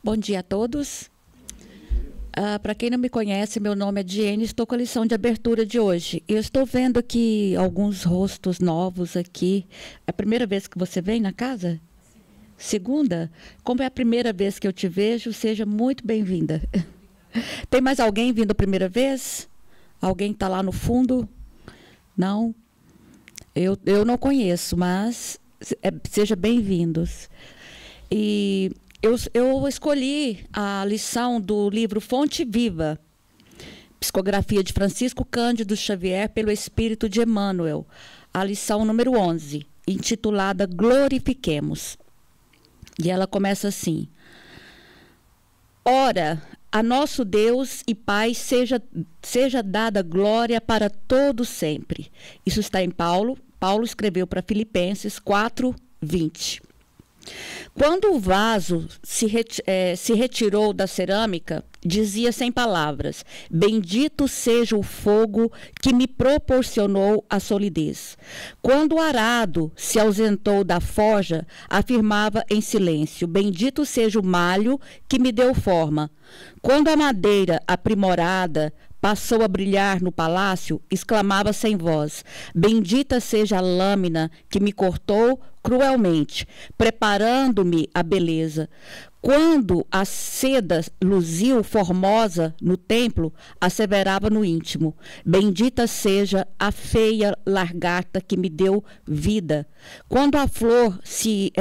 Bom dia a todos. Para quem não me conhece, meu nome é Diene, estou com a lição de abertura de hoje. Eu estou vendo aqui alguns rostos novos aqui. É a primeira vez que você vem na casa? Segunda? Como é a primeira vez que eu te vejo, seja muito bem-vinda. Tem mais alguém vindo a primeira vez? Alguém está lá no fundo? Não? Eu não conheço, mas seja bem-vindos. E eu escolhi a lição do livro Fonte Viva, psicografia de Francisco Cândido Xavier pelo Espírito de Emmanuel, a lição número 11, intitulada Glorifiquemos. E ela começa assim: Ora, a nosso Deus e Pai seja dada glória para todos sempre. Isso está em Paulo. Paulo escreveu para Filipenses 4:20. Quando o vaso se retirou da cerâmica, dizia sem palavras: Bendito seja o fogo que me proporcionou a solidez. Quando o arado se ausentou da forja, afirmava em silêncio: Bendito seja o malho que me deu forma. Quando a madeira aprimorada passou a brilhar no palácio, exclamava sem voz: Bendita seja a lâmina que me cortou cruelmente, preparando-me a beleza. Quando a seda luziu formosa no templo, asseverava no íntimo: Bendita seja a feia lagarta que me deu vida. Quando a flor se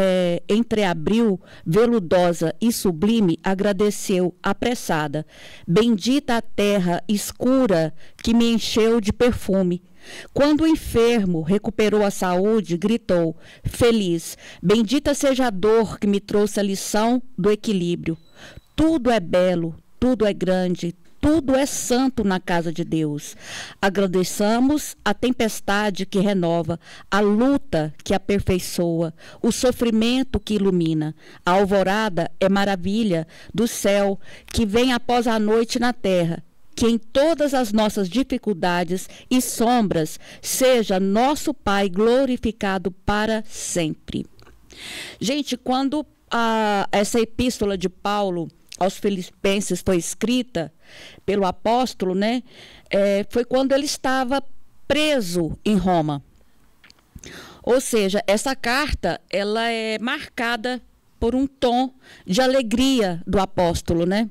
entreabriu, veludosa e sublime, agradeceu, apressada: Bendita a terra escura que me encheu de perfume. Quando o enfermo recuperou a saúde, gritou, feliz: Bendita seja a dor que me trouxe a lição do equilíbrio. Tudo é belo, tudo é grande, tudo é santo na casa de Deus. Agradeçamos a tempestade que renova, a luta que aperfeiçoa, o sofrimento que ilumina. A alvorada é maravilha do céu que vem após a noite na terra. Que em todas as nossas dificuldades e sombras seja nosso Pai glorificado para sempre. Gente, quando essa epístola de Paulo aos Filipenses foi escrita pelo apóstolo, né, foi quando ele estava preso em Roma. Ou seja, essa carta ela é marcada por um tom de alegria do apóstolo, né?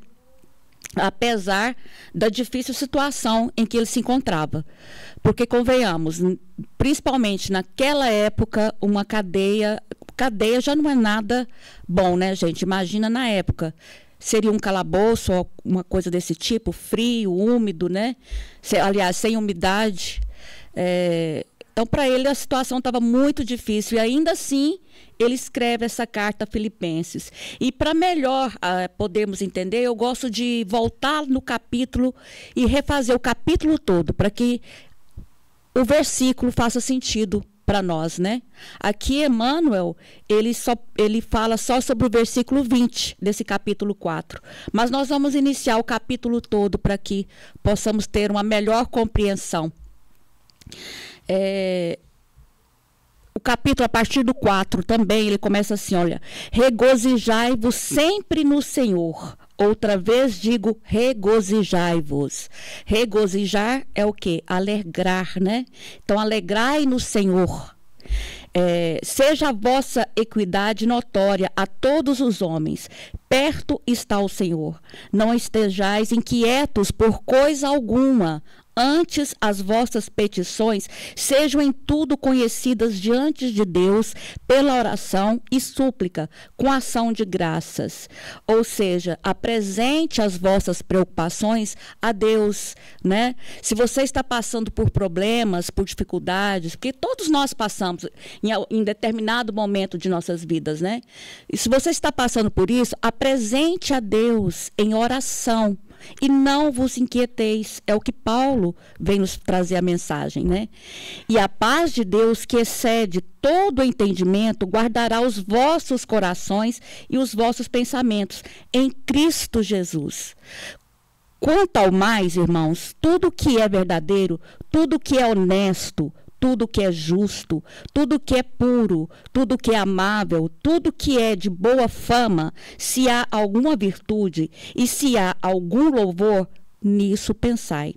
Apesar da difícil situação em que ele se encontrava. Porque, convenhamos, principalmente naquela época, uma cadeia já não é nada bom, né, gente? Imagina na época. Seria um calabouço ou uma coisa desse tipo, frio, úmido, né? Aliás, sem umidade. Então, para ele, a situação estava muito difícil. E ainda assim, ele escreve essa carta a Filipenses. E para melhor podermos entender, eu gosto de voltar no capítulo e refazer o capítulo todo, para que o versículo faça sentido para nós, né? Aqui, Emmanuel, ele fala só sobre o versículo 20 desse capítulo 4. Mas nós vamos iniciar o capítulo todo para que possamos ter uma melhor compreensão. O capítulo, a partir do 4, também, ele começa assim, olha: Regozijai-vos sempre no Senhor. Outra vez digo, regozijai-vos. Regozijar é o quê? Alegrar, né? Então, alegrai no Senhor. Seja a vossa equidade notória a todos os homens. Perto está o Senhor. Não estejais inquietos por coisa alguma. Antes, as vossas petições sejam em tudo conhecidas diante de Deus pela oração e súplica, com ação de graças. Ou seja, apresente as vossas preocupações a Deus, né? Se você está passando por problemas, por dificuldades, porque todos nós passamos em determinado momento de nossas vidas, né? E se você está passando por isso, apresente a Deus em oração. E não vos inquieteis, é o que Paulo vem nos trazer a mensagem, né? E a paz de Deus, que excede todo o entendimento, guardará os vossos corações e os vossos pensamentos em Cristo Jesus. Quanto ao mais, irmãos, tudo que é verdadeiro, tudo que é honesto, tudo que é justo, tudo que é puro, tudo que é amável, tudo que é de boa fama, se há alguma virtude e se há algum louvor, nisso pensai.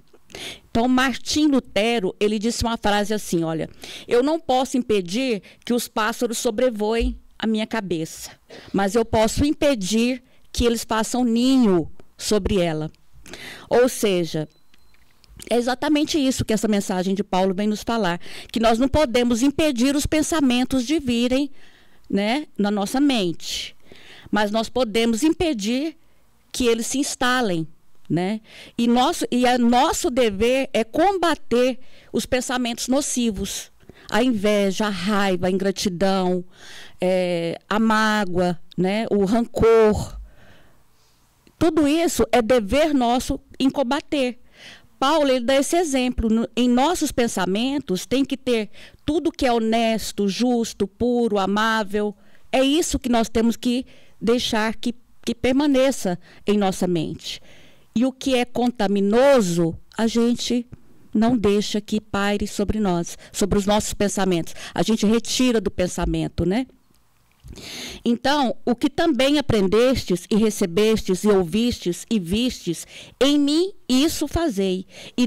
Então, Martim Lutero, ele disse uma frase assim, olha, eu não posso impedir que os pássaros sobrevoem a minha cabeça, mas eu posso impedir que eles façam ninho sobre ela. Ou seja, é exatamente isso que essa mensagem de Paulo vem nos falar, que nós não podemos impedir os pensamentos de virem, né, na nossa mente, mas nós podemos impedir que eles se instalem, né? E nosso dever é combater os pensamentos nocivos, a inveja, a raiva, a ingratidão, a mágoa, né, o rancor. Tudo isso é dever nosso em combater. Paulo, ele dá esse exemplo. Em nossos pensamentos tem que ter tudo que é honesto, justo, puro, amável. É isso que nós temos que deixar que permaneça em nossa mente. E o que é contaminoso, a gente não deixa que paire sobre nós, sobre os nossos pensamentos. A gente retira do pensamento, né? Então, o que também aprendestes e recebestes e ouvistes e vistes, em mim isso fazei, e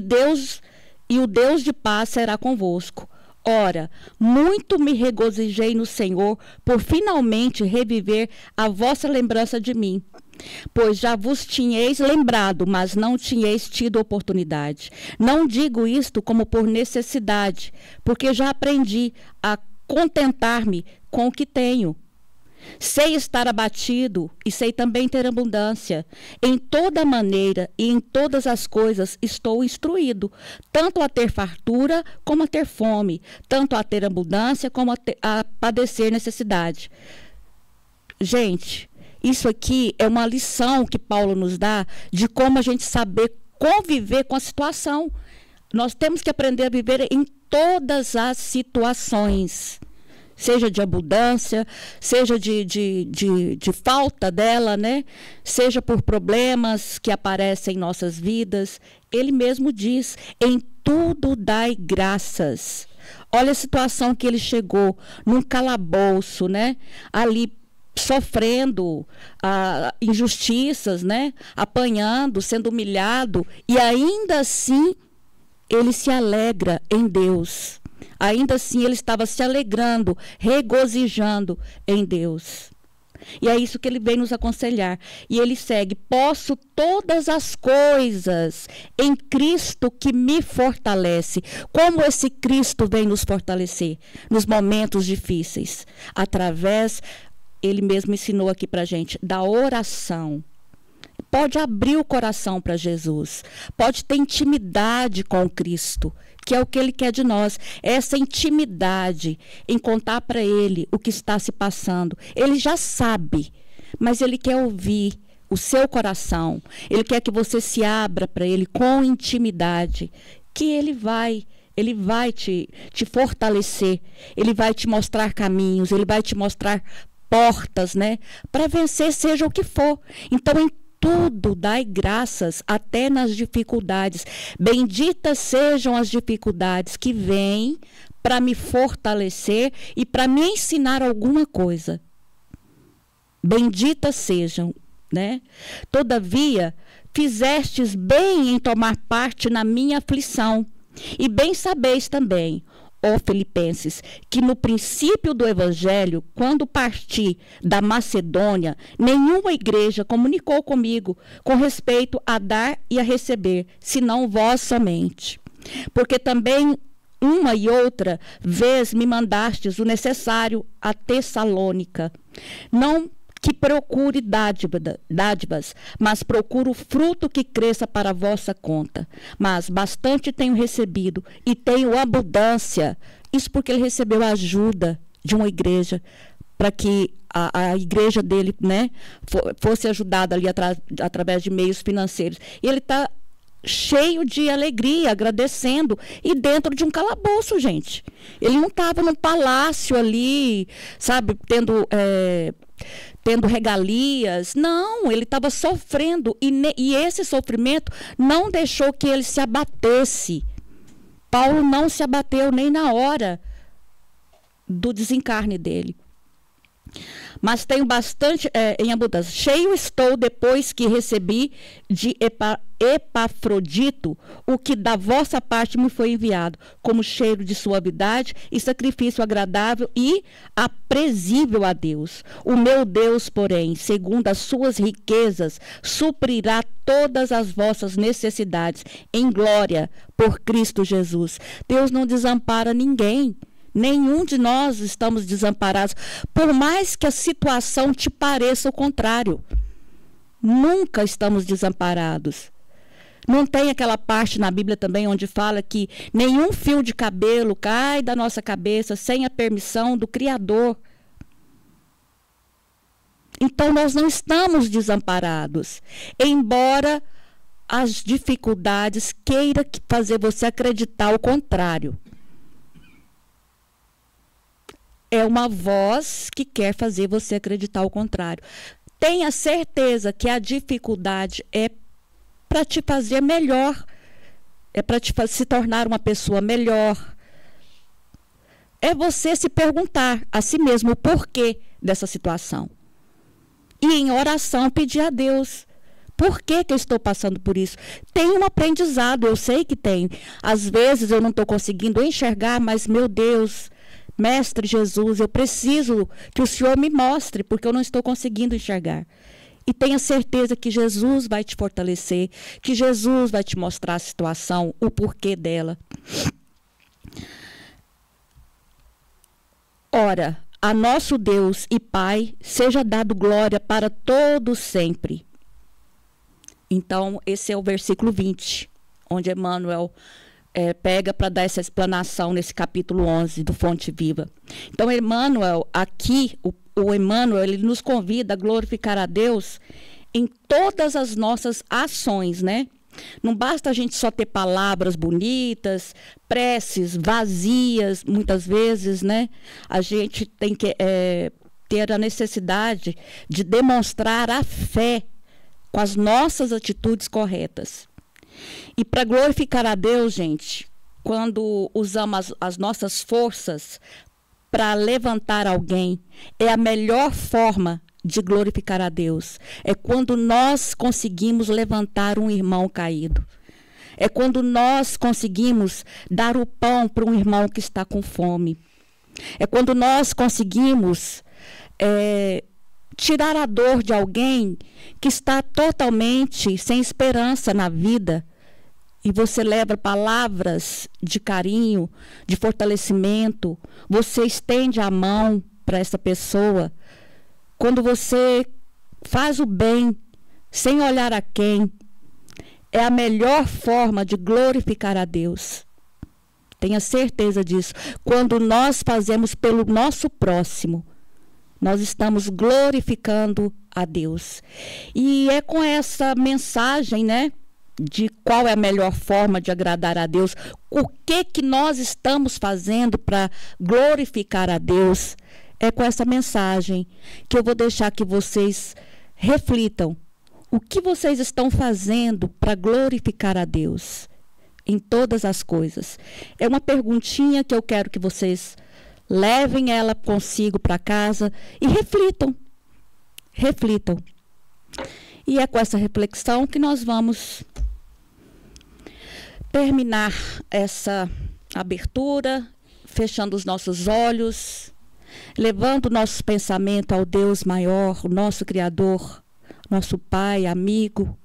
o Deus de paz será convosco. Ora, muito me regozijei no Senhor por finalmente reviver a vossa lembrança de mim. Pois já vos tinhais lembrado, mas não tinhais tido oportunidade. Não digo isto como por necessidade, porque já aprendi a contentar-me com o que tenho. Sei estar abatido e sei também ter abundância. Em toda maneira e em todas as coisas estou instruído, tanto a ter fartura como a ter fome, tanto a ter abundância como a padecer necessidade. Gente, isso aqui é uma lição que Paulo nos dá de como a gente saber conviver com a situação. Nós temos que aprender a viver em todas as situações. Seja de abundância, seja de falta dela, né? Seja por problemas que aparecem em nossas vidas. Ele mesmo diz, em tudo dai graças. Olha a situação que ele chegou, num calabouço, né? Ali sofrendo injustiças, né? Apanhando, sendo humilhado. E ainda assim, ele se alegra em Deus. Ainda assim, ele estava se alegrando, regozijando em Deus. E é isso que ele vem nos aconselhar. E ele segue, posso todas as coisas em Cristo que me fortalece. Como esse Cristo vem nos fortalecer nos momentos difíceis? Através, ele mesmo ensinou aqui para a gente, da oração. Pode abrir o coração para Jesus. Pode ter intimidade com Cristo, que é o que ele quer de nós. Essa intimidade em contar para ele o que está se passando. Ele já sabe, mas ele quer ouvir o seu coração. Ele quer que você se abra para ele com intimidade, que ele vai te fortalecer. Ele vai te mostrar caminhos, ele vai te mostrar portas, né? Para vencer seja o que for. Então, em tudo dai graças, até nas dificuldades. Benditas sejam as dificuldades que vêm para me fortalecer e para me ensinar alguma coisa. Benditas sejam, né? Todavia, fizestes bem em tomar parte na minha aflição. E bem sabeis também, ó Filipenses, que no princípio do Evangelho, quando parti da Macedônia, nenhuma igreja comunicou comigo com respeito a dar e a receber, senão vós somente. Porque também uma e outra vez me mandastes o necessário a Tessalônica. Não que procure dádivas, mas procuro fruto que cresça para a vossa conta. Mas bastante tenho recebido e tenho abundância. Isso porque ele recebeu a ajuda de uma igreja, para que a igreja dele, né, fosse ajudada ali através de meios financeiros. E ele está cheio de alegria, agradecendo, e dentro de um calabouço, gente. Ele não estava num palácio ali, sabe, tendo regalias. Não, ele estava sofrendo, e esse sofrimento não deixou que ele se abatesse, Paulo não se abateu nem na hora do desencarne dele. Mas tenho bastante em abundância. Cheio estou depois que recebi de Epafrodito o que da vossa parte me foi enviado, como cheiro de suavidade e sacrifício agradável e aprazível a Deus. O meu Deus, porém, segundo as suas riquezas, suprirá todas as vossas necessidades em glória por Cristo Jesus. Deus não desampara ninguém. Nenhum de nós estamos desamparados, por mais que a situação te pareça o contrário. Nunca estamos desamparados. Não tem aquela parte na Bíblia também onde fala que nenhum fio de cabelo cai da nossa cabeça sem a permissão do Criador. Então nós não estamos desamparados, embora as dificuldades queiram fazer você acreditar o contrário. É uma voz que quer fazer você acreditar o contrário. Tenha certeza que a dificuldade é para te fazer melhor, é para te se tornar uma pessoa melhor. É você se perguntar a si mesmo o porquê dessa situação. E em oração pedir a Deus, por que eu estou passando por isso? Tem um aprendizado, eu sei que tem. Às vezes eu não estou conseguindo enxergar, mas meu Deus, Mestre Jesus, eu preciso que o Senhor me mostre, porque eu não estou conseguindo enxergar. E tenha certeza que Jesus vai te fortalecer, que Jesus vai te mostrar a situação, o porquê dela. Ora, a nosso Deus e Pai seja dado glória para todos sempre. Então, esse é o versículo 20, onde Emmanuel pega para dar essa explanação nesse capítulo 11 do Fonte Viva. Então, Emmanuel, aqui, o Emmanuel, ele nos convida a glorificar a Deus em todas as nossas ações, né? Não basta a gente só ter palavras bonitas, preces vazias, muitas vezes, né? A gente tem que ter a necessidade de demonstrar a fé com as nossas atitudes corretas. E para glorificar a Deus, gente, quando usamos as nossas forças para levantar alguém, é a melhor forma de glorificar a Deus. É quando nós conseguimos levantar um irmão caído. É quando nós conseguimos dar o pão para um irmão que está com fome. É quando nós conseguimos tirar a dor de alguém que está totalmente sem esperança na vida. E você leva palavras de carinho, de fortalecimento. Você estende a mão para essa pessoa. Quando você faz o bem, sem olhar a quem, é a melhor forma de glorificar a Deus. Tenha certeza disso. Quando nós fazemos pelo nosso próximo, nós estamos glorificando a Deus. E é com essa mensagem, né, de qual é a melhor forma de agradar a Deus, o que nós estamos fazendo para glorificar a Deus, é com essa mensagem que eu vou deixar que vocês reflitam. O que vocês estão fazendo para glorificar a Deus em todas as coisas? É uma perguntinha que eu quero que vocês levem ela consigo para casa e reflitam. Reflitam. E é com essa reflexão que nós vamos terminar essa abertura, fechando os nossos olhos, levando o nosso pensamento ao Deus maior, o nosso Criador, nosso Pai, amigo,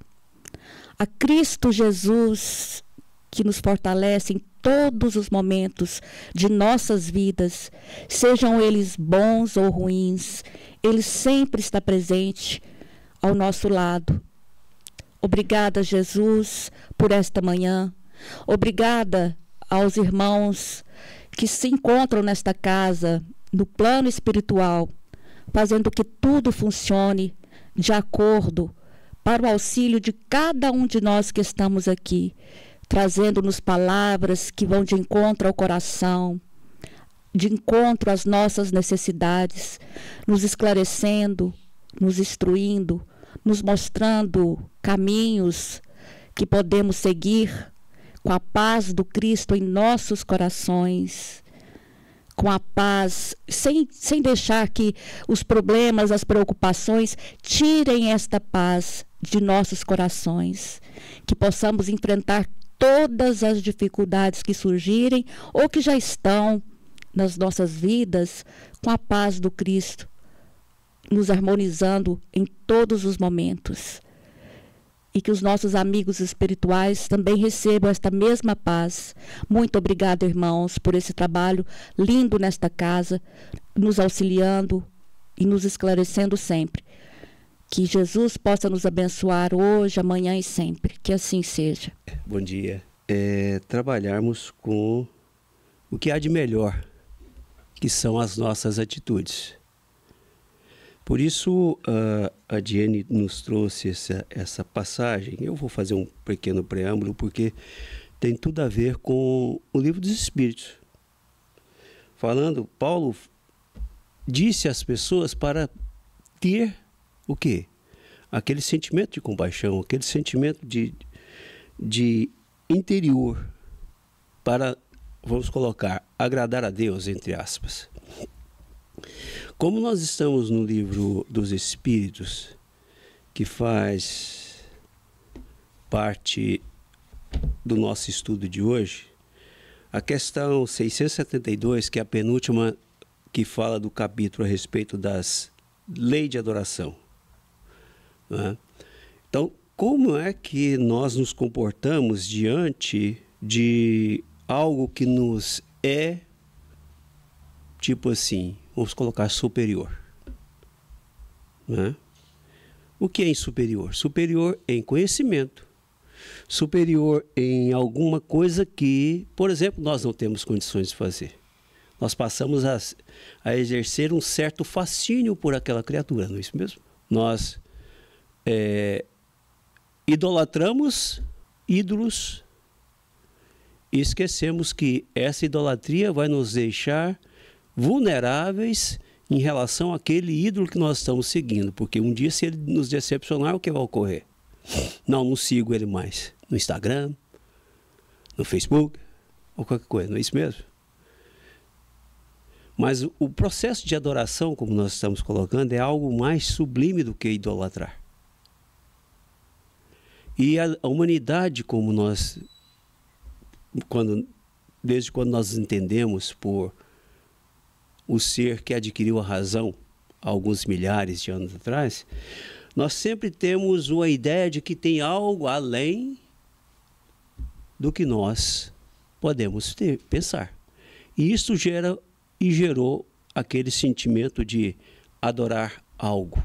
a Cristo Jesus, que nos fortalece em todos os momentos de nossas vidas, sejam eles bons ou ruins, Ele sempre está presente ao nosso lado. Obrigada, Jesus, por esta manhã. Obrigada aos irmãos que se encontram nesta casa, no plano espiritual, fazendo que tudo funcione de acordo para o auxílio de cada um de nós que estamos aqui, trazendo-nos palavras que vão de encontro ao coração, de encontro às nossas necessidades, nos esclarecendo, nos instruindo, nos mostrando caminhos que podemos seguir com a paz do Cristo em nossos corações, com a paz, sem deixar que os problemas, as preocupações tirem esta paz de nossos corações, que possamos enfrentar todas as dificuldades que surgirem ou que já estão nas nossas vidas com a paz do Cristo, nos harmonizando em todos os momentos. E que os nossos amigos espirituais também recebam esta mesma paz. Muito obrigada, irmãos, por esse trabalho lindo nesta casa, nos auxiliando e nos esclarecendo sempre. Que Jesus possa nos abençoar hoje, amanhã e sempre. Que assim seja. Bom dia. Trabalharmos com o que há de melhor, que são as nossas atitudes. Por isso, a Diane nos trouxe essa passagem. Eu vou fazer um pequeno preâmbulo, porque tem tudo a ver com o Livro dos Espíritos. Paulo disse às pessoas para ter o quê? Aquele sentimento de compaixão, aquele sentimento de interior, para, vamos colocar, agradar a Deus, entre aspas. Como nós estamos no Livro dos Espíritos, que faz parte do nosso estudo de hoje, a questão 672, que é a penúltima, que fala do capítulo a respeito das leis de adoração, né? Então, como é que nós nos comportamos diante de algo que nos é, tipo assim, vamos colocar superior, né? O que é superior? Superior em conhecimento, superior em alguma coisa que, por exemplo, nós não temos condições de fazer. Nós passamos a exercer um certo fascínio por aquela criatura, não é isso mesmo? Nós idolatramos ídolos e esquecemos que essa idolatria vai nos deixar vulneráveis em relação àquele ídolo que nós estamos seguindo, porque um dia, se ele nos decepcionar, o que vai ocorrer? Não sigo ele mais no Instagram, no Facebook ou qualquer coisa, não é isso mesmo? Mas o processo de adoração, como nós estamos colocando, é algo mais sublime do que idolatrar. E a humanidade, como nós, desde quando nós entendemos por o ser que adquiriu a razão há alguns milhares de anos atrás, nós sempre temos uma ideia de que tem algo além do que nós podemos pensar. E isso gerou aquele sentimento de adorar algo.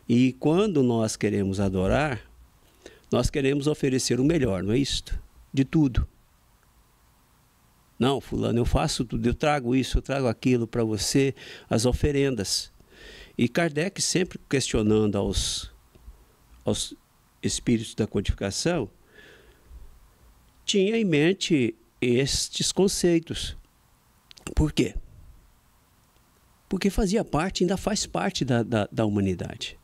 E quando nós queremos adorar, nós queremos oferecer o melhor, não é isto? De tudo. Não, fulano, eu faço tudo, eu trago isso, eu trago aquilo para você, as oferendas. E Kardec, sempre questionando aos espíritos da codificação, tinha em mente estes conceitos. Por quê? Porque fazia parte, ainda faz parte da humanidade.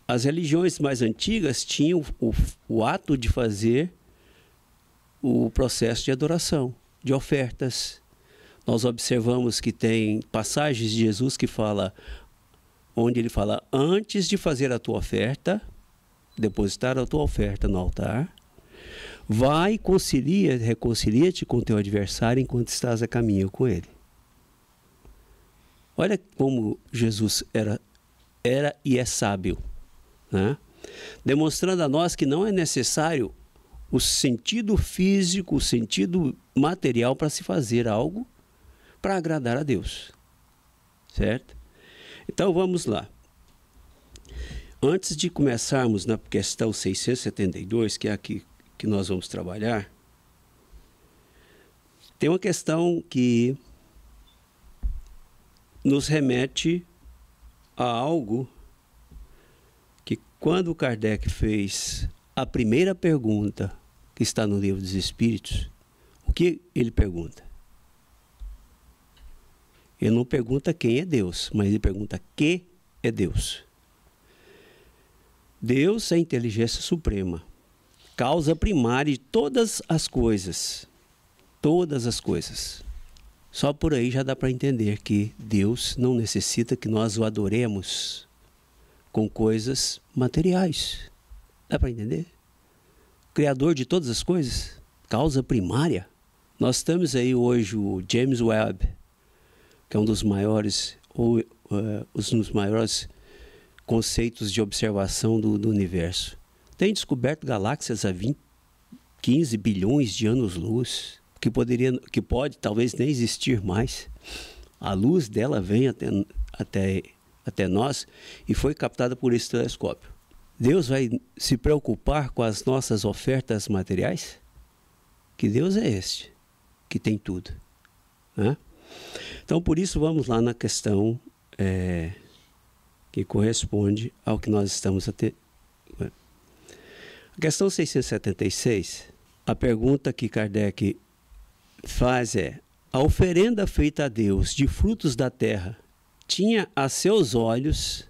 As religiões mais antigas tinham o ato de fazer o processo de adoração, de ofertas. Nós observamos que tem passagens de Jesus que onde ele fala, antes de fazer a tua oferta, depositar a tua oferta no altar, vai e reconcilia-te com teu adversário enquanto estás a caminho com ele. Olha como Jesus era e é sábio, né? Demonstrando a nós que não é necessário o sentido físico, o sentido material para se fazer algo para agradar a Deus, certo? Então vamos lá. Antes de começarmos na questão 672, que é aqui que nós vamos trabalhar, tem uma questão que nos remete a algo que, quando Kardec fez a primeira pergunta que está no Livro dos Espíritos, o que ele pergunta? Ele não pergunta quem é Deus, mas ele pergunta que é Deus. Deus é a inteligência suprema. causa primária de todas as coisas. Todas as coisas. Só por aí já dá para entender que Deus não necessita que nós o adoremos com coisas materiais. Dá para entender? Criador de todas as coisas, causa primária. Nós temos aí hoje o James Webb, que é um dos maiores, dos maiores conceitos de observação do universo. Tem descoberto galáxias a 15 bilhões de anos-luz, que pode talvez nem existir mais. A luz dela vem até nós e foi captada por esse telescópio. Deus vai se preocupar com as nossas ofertas materiais? Que Deus é este, que tem tudo, né? Então, por isso, vamos lá na questão que corresponde ao que nós estamos a ter. A questão 676, a pergunta que Kardec faz é: a oferenda feita a Deus de frutos da terra tinha a seus olhos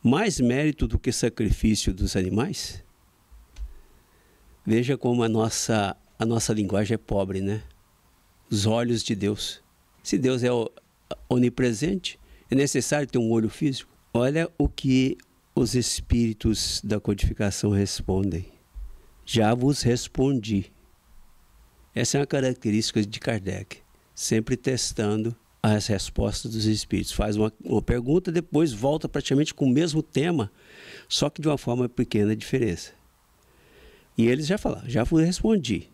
mais mérito do que sacrifício dos animais? Veja como a nossa linguagem é pobre, né? Os olhos de Deus. Se Deus é onipresente, é necessário ter um olho físico? Olha o que os espíritos da codificação respondem. Já vos respondi. Essa é uma característica de Kardec, sempre testando as respostas dos espíritos. Faz uma pergunta, depois volta praticamente com o mesmo tema, só que de uma forma pequena diferença. E eles já falaram, já vos respondi.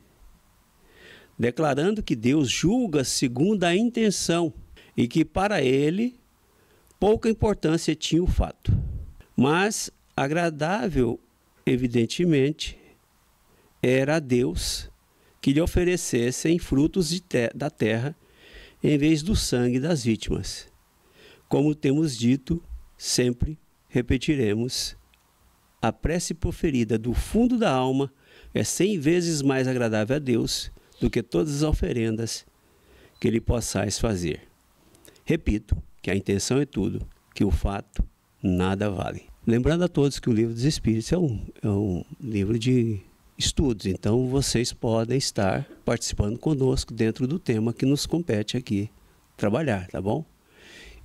Declarando que Deus julga segundo a intenção e que para ele pouca importância tinha o fato. Mas agradável, evidentemente, era a Deus que lhe oferecessem frutos da terra em vez do sangue das vítimas. Como temos dito, sempre repetiremos, a prece proferida do fundo da alma é 100 vezes mais agradável a Deus do que todas as oferendas que lhe possais fazer. Repito, que a intenção é tudo, que o fato nada vale. Lembrando a todos que o Livro dos Espíritos é um livro de estudos, então vocês podem estar participando conosco dentro do tema que nos compete aqui trabalhar, tá bom?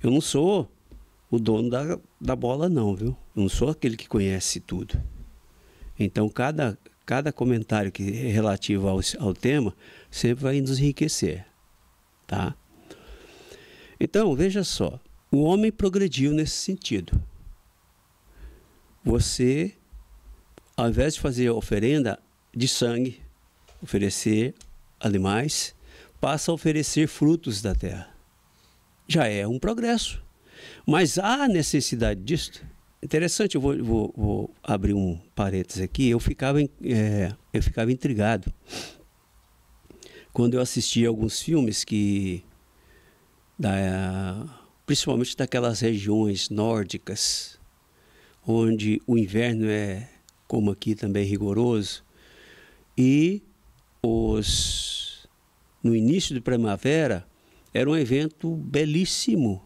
Eu não sou o dono da bola não, viu? Eu não sou aquele que conhece tudo. Então cada comentário que é relativo ao tema sempre vai nos enriquecer, tá? Então, veja só, o homem progrediu nesse sentido. Você, ao invés de fazer oferenda de sangue, oferecer animais, passa a oferecer frutos da terra. Já é um progresso. Mas há necessidade disso? Interessante, eu vou abrir um parênteses aqui. Eu ficava intrigado quando eu assistia alguns filmes principalmente daquelas regiões nórdicas, onde o inverno é, como aqui, também rigoroso, e no início de primavera era um evento belíssimo.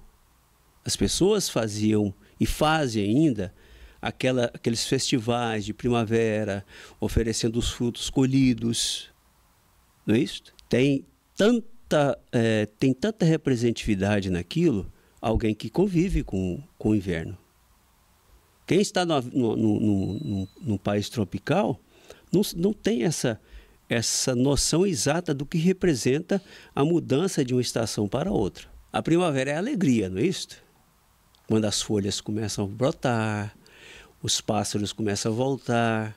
As pessoas faziam e fazem ainda aqueles festivais de primavera, oferecendo os frutos colhidos, não é isso? Tem tanta representatividade naquilo, alguém que convive com o inverno. Quem está num país tropical não tem essa noção exata do que representa a mudança de uma estação para outra. A primavera é alegria, não é isso? Quando as folhas começam a brotar, os pássaros começam a voltar.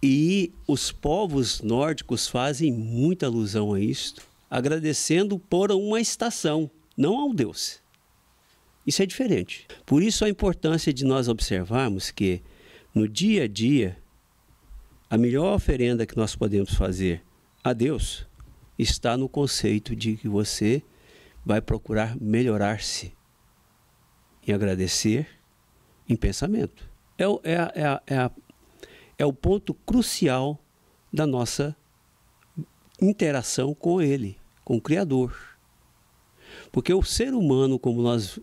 E os povos nórdicos fazem muita alusão a isto, agradecendo por uma estação, não ao Deus. Isso é diferente. Por isso a importância de nós observarmos que no dia a dia, a melhor oferenda que nós podemos fazer a Deus está no conceito de que você vai procurar melhorar-se em agradecer em pensamento. É o ponto crucial da nossa interação com Ele, com o Criador. Porque o ser humano, como nós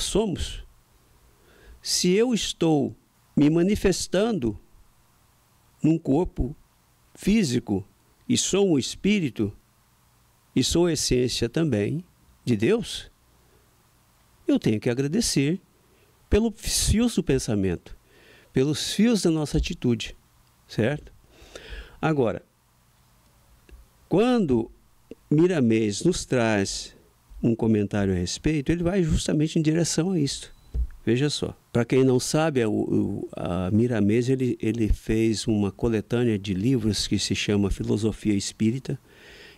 somos, se eu estou me manifestando num corpo físico e sou um espírito e sou essência também de Deus, eu tenho que agradecer pelos fios do pensamento, pelos fios da nossa atitude, certo? Agora, quando Miramês nos traz um comentário a respeito, ele vai justamente em direção a isso. Veja só, para quem não sabe, a Miramês ele fez uma coletânea de livros que se chama Filosofia Espírita,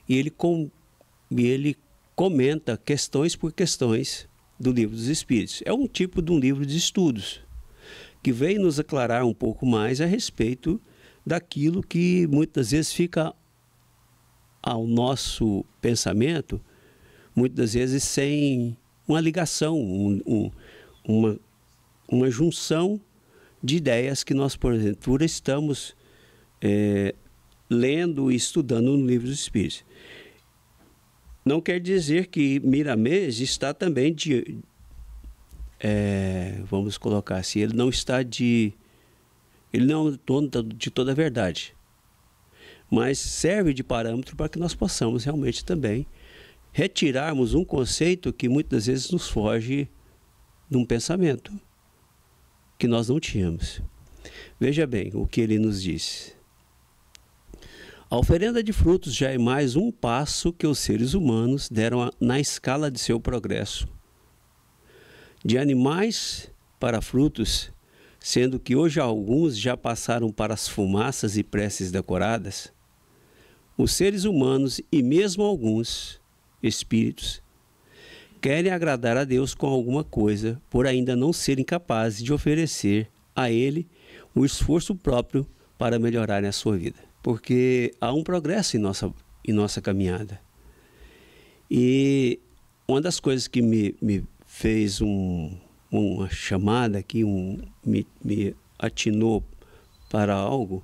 e ele comenta questões por questões do Livro dos Espíritos. É um tipo de um livro de estudos, que vem nos aclarar um pouco mais a respeito daquilo que muitas vezes fica ao nosso pensamento, muitas vezes sem uma ligação, uma junção de ideias que nós, porventura, estamos lendo e estudando no Livro dos Espíritos. Não quer dizer que Miramês está também vamos colocar assim, ele não é o dono de toda a verdade, mas serve de parâmetro para que nós possamos realmente também retirarmos um conceito que muitas vezes nos foge de um pensamento que nós não tínhamos. Veja bem o que ele nos diz. A oferenda de frutos já é mais um passo que os seres humanos deram na escala de seu progresso. De animais para frutos, sendo que hoje alguns já passaram para as fumaças e preces decoradas, os seres humanos e mesmo alguns espíritos querem agradar a Deus com alguma coisa, por ainda não serem capazes de oferecer a Ele o esforço próprio para melhorarem a sua vida. Porque há um progresso em nossa caminhada. E uma das coisas que me fez uma chamada aqui, me atinou para algo,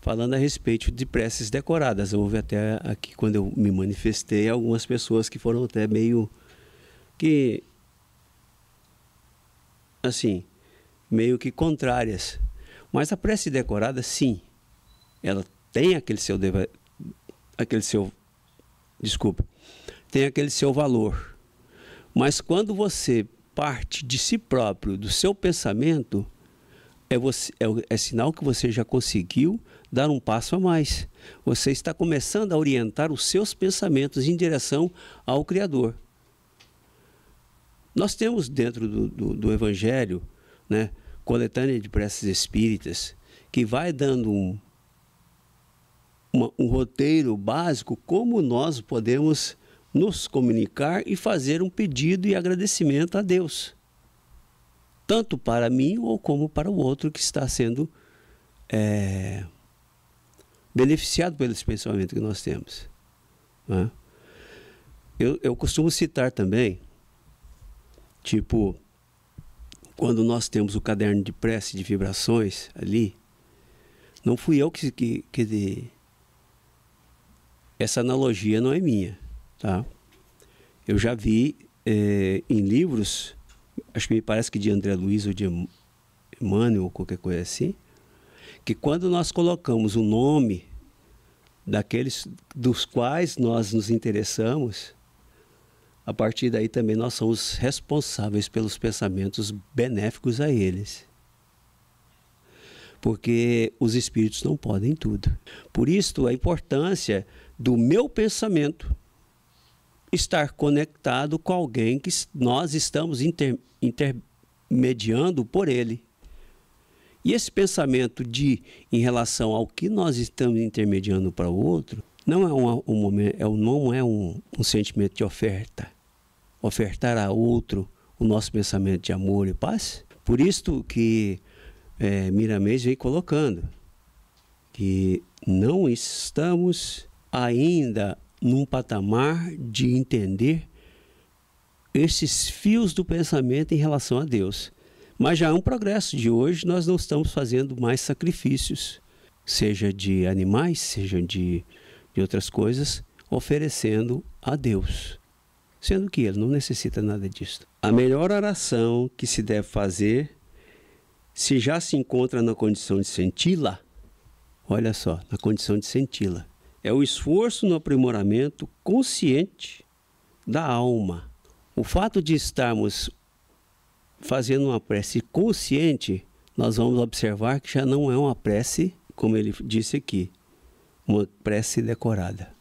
falando a respeito de preces decoradas. Houve até aqui, quando eu me manifestei, algumas pessoas que foram até meio que, assim, meio que contrárias. Mas a prece decorada, sim, ela tem aquele seu valor. Mas quando você parte de si próprio, do seu pensamento, é sinal que você já conseguiu dar um passo a mais. Você está começando a orientar os seus pensamentos em direção ao Criador. Nós temos dentro do Evangelho, né, coletânea de preces espíritas, que vai dando um roteiro básico como nós podemos nos comunicar e fazer um pedido e agradecimento a Deus, tanto para mim ou como para o outro que está sendo beneficiado pelo pensamento que nós temos, né? Eu costumo citar também, tipo, quando nós temos o caderno de prece de vibrações ali, não fui eu que essa analogia não é minha, tá? Eu já vi em livros, acho que me parece que de André Luiz ou de Emmanuel ou qualquer coisa assim, que quando nós colocamos o nome daqueles dos quais nós nos interessamos, a partir daí também nós somos responsáveis pelos pensamentos benéficos a eles. Porque os espíritos não podem tudo. Por isso, a importância do meu pensamento estar conectado com alguém que nós estamos intermediando por ele. E esse pensamento em relação ao que nós estamos intermediando para o outro, não é um sentimento de oferta. Ofertar a outro o nosso pensamento de amor e paz. Por isso que Miramês vem colocando que não estamos ainda num patamar de entender esses fios do pensamento em relação a Deus. Mas já há um progresso de hoje, nós não estamos fazendo mais sacrifícios, seja de animais, seja de outras coisas, oferecendo a Deus, sendo que Ele não necessita nada disso. A melhor oração que se deve fazer, se já se encontra na condição de senti-la, Olha só, na condição de senti-la. É o esforço no aprimoramento consciente da alma. O fato de estarmos fazendo uma prece consciente, nós vamos observar que já não é uma prece, como ele disse aqui, uma prece decorada.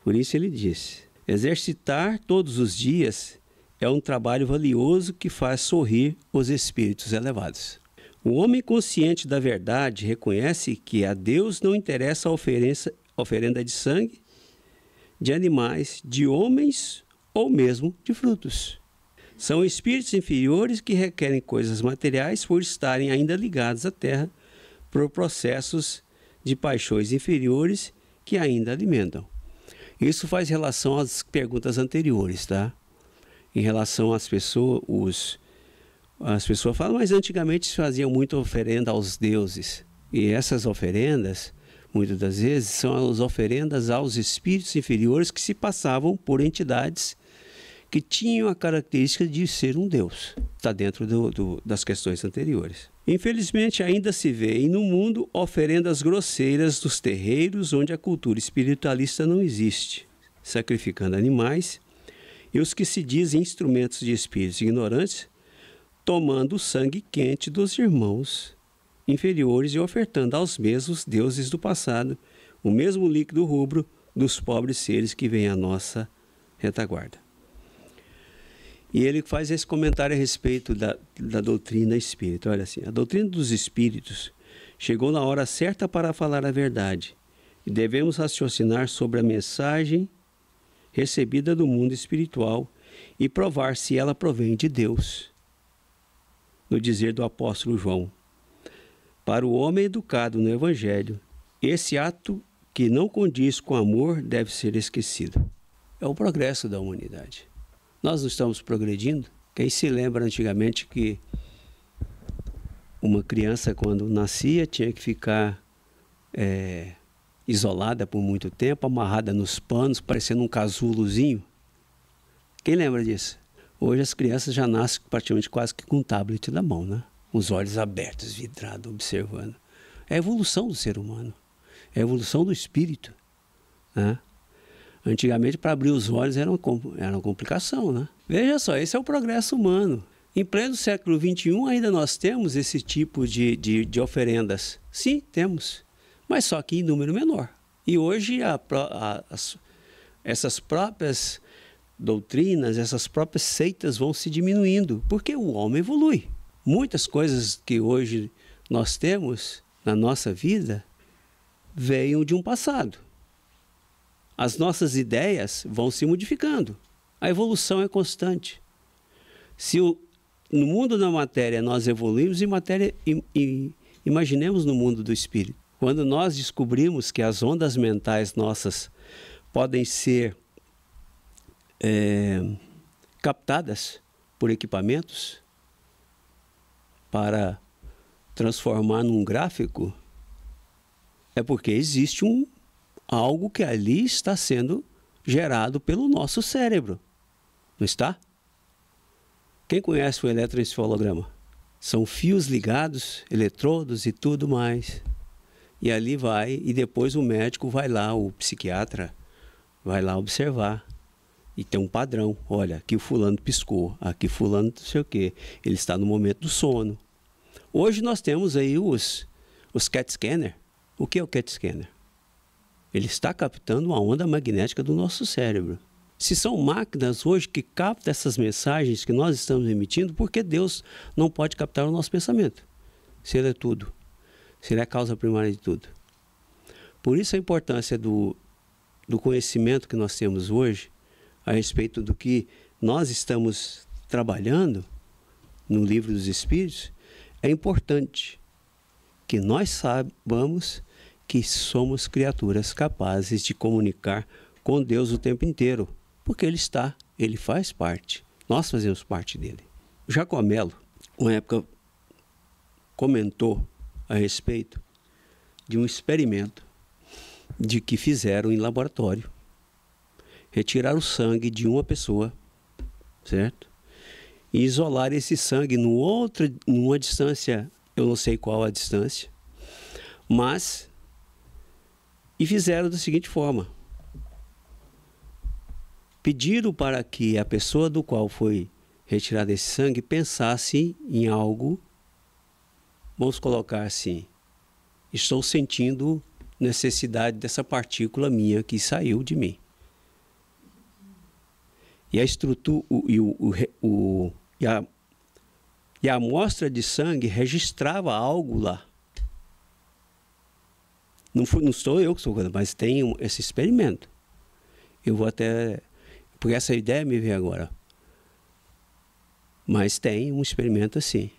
Por isso ele disse: exercitar todos os dias é um trabalho valioso que faz sorrir os espíritos elevados. O homem consciente da verdade reconhece que a Deus não interessa a oferenda de sangue, de animais, de homens ou mesmo de frutos. São espíritos inferiores que requerem coisas materiais por estarem ainda ligados à terra por processos de paixões inferiores que ainda alimentam. Isso faz relação às perguntas anteriores, tá? Em relação às pessoas, as pessoas falam, mas antigamente se fazia muita oferenda aos deuses. E essas oferendas, muitas das vezes, são as oferendas aos espíritos inferiores que se passavam por entidades que tinham a característica de ser um deus. Está dentro das questões anteriores. Infelizmente, ainda se vê no mundo oferendas grosseiras dos terreiros onde a cultura espiritualista não existe, sacrificando animais, e os que se dizem instrumentos de espíritos ignorantes, tomando o sangue quente dos irmãos inferiores e ofertando aos mesmos deuses do passado o mesmo líquido rubro dos pobres seres que vêm à nossa retaguarda. E ele faz esse comentário a respeito da doutrina espírita. Olha assim, a doutrina dos espíritos chegou na hora certa para falar a verdade e devemos raciocinar sobre a mensagem recebida do mundo espiritual e provar se ela provém de Deus. No dizer do apóstolo João, para o homem educado no Evangelho, esse ato que não condiz com amor deve ser esquecido. É o progresso da humanidade. Nós não estamos progredindo. Quem se lembra antigamente que uma criança, quando nascia, tinha que ficar isolada por muito tempo, amarrada nos panos, parecendo um casulozinho? Quem lembra disso? Hoje as crianças já nascem praticamente quase que com um tablet na mão, né? Os olhos abertos, vidrados, observando. É a evolução do ser humano. É a evolução do espírito, né? Antigamente, para abrir os olhos era uma complicação, né? Veja só, esse é o progresso humano. Em pleno século XXI, ainda nós temos esse tipo de oferendas. Sim, temos, mas só que em número menor. E hoje essas próprias doutrinas, essas próprias seitas vão se diminuindo, porque o homem evolui. Muitas coisas que hoje nós temos na nossa vida veio de um passado. As nossas ideias vão se modificando. A evolução é constante. Se no mundo da matéria nós evoluímos, imaginemos no mundo do espírito. Quando nós descobrimos que as ondas mentais nossas podem ser captadas por equipamentos para transformar num gráfico, é porque existe algo que ali está sendo gerado pelo nosso cérebro. Não está? Quem conhece o eletroencefalograma? São fios ligados, eletrodos e tudo mais. E ali vai, e depois o médico vai lá, o psiquiatra vai lá observar. E tem um padrão. Olha, aqui o fulano piscou, aqui fulano não sei o quê. Ele está no momento do sono. Hoje nós temos aí os CAT scanner. O que é o CAT scanner? Ele está captando uma onda magnética do nosso cérebro. Se são máquinas hoje que captam essas mensagens que nós estamos emitindo, por que Deus não pode captar o nosso pensamento? Se Ele é tudo. Se Ele é a causa primária de tudo. Por isso a importância do conhecimento que nós temos hoje a respeito do que nós estamos trabalhando no Livro dos Espíritos, é importante que nós saibamos que somos criaturas capazes de comunicar com Deus o tempo inteiro, porque Ele faz parte, nós fazemos parte dele. O Jacomelo, uma época, comentou a respeito de um experimento de que fizeram em laboratório. Retirar o sangue de uma pessoa, certo? E isolar esse sangue numa distância, eu não sei qual a distância, mas E fizeram da seguinte forma: pediram para que a pessoa do qual foi retirado esse sangue pensasse em algo. Vamos colocar assim: estou sentindo necessidade dessa partícula minha que saiu de mim. E a estrutura e a amostra de sangue registrava algo lá. Não sou eu que estou falando, mas tem esse experimento. Eu vou até... Porque essa ideia me veio agora. Mas tem um experimento assim.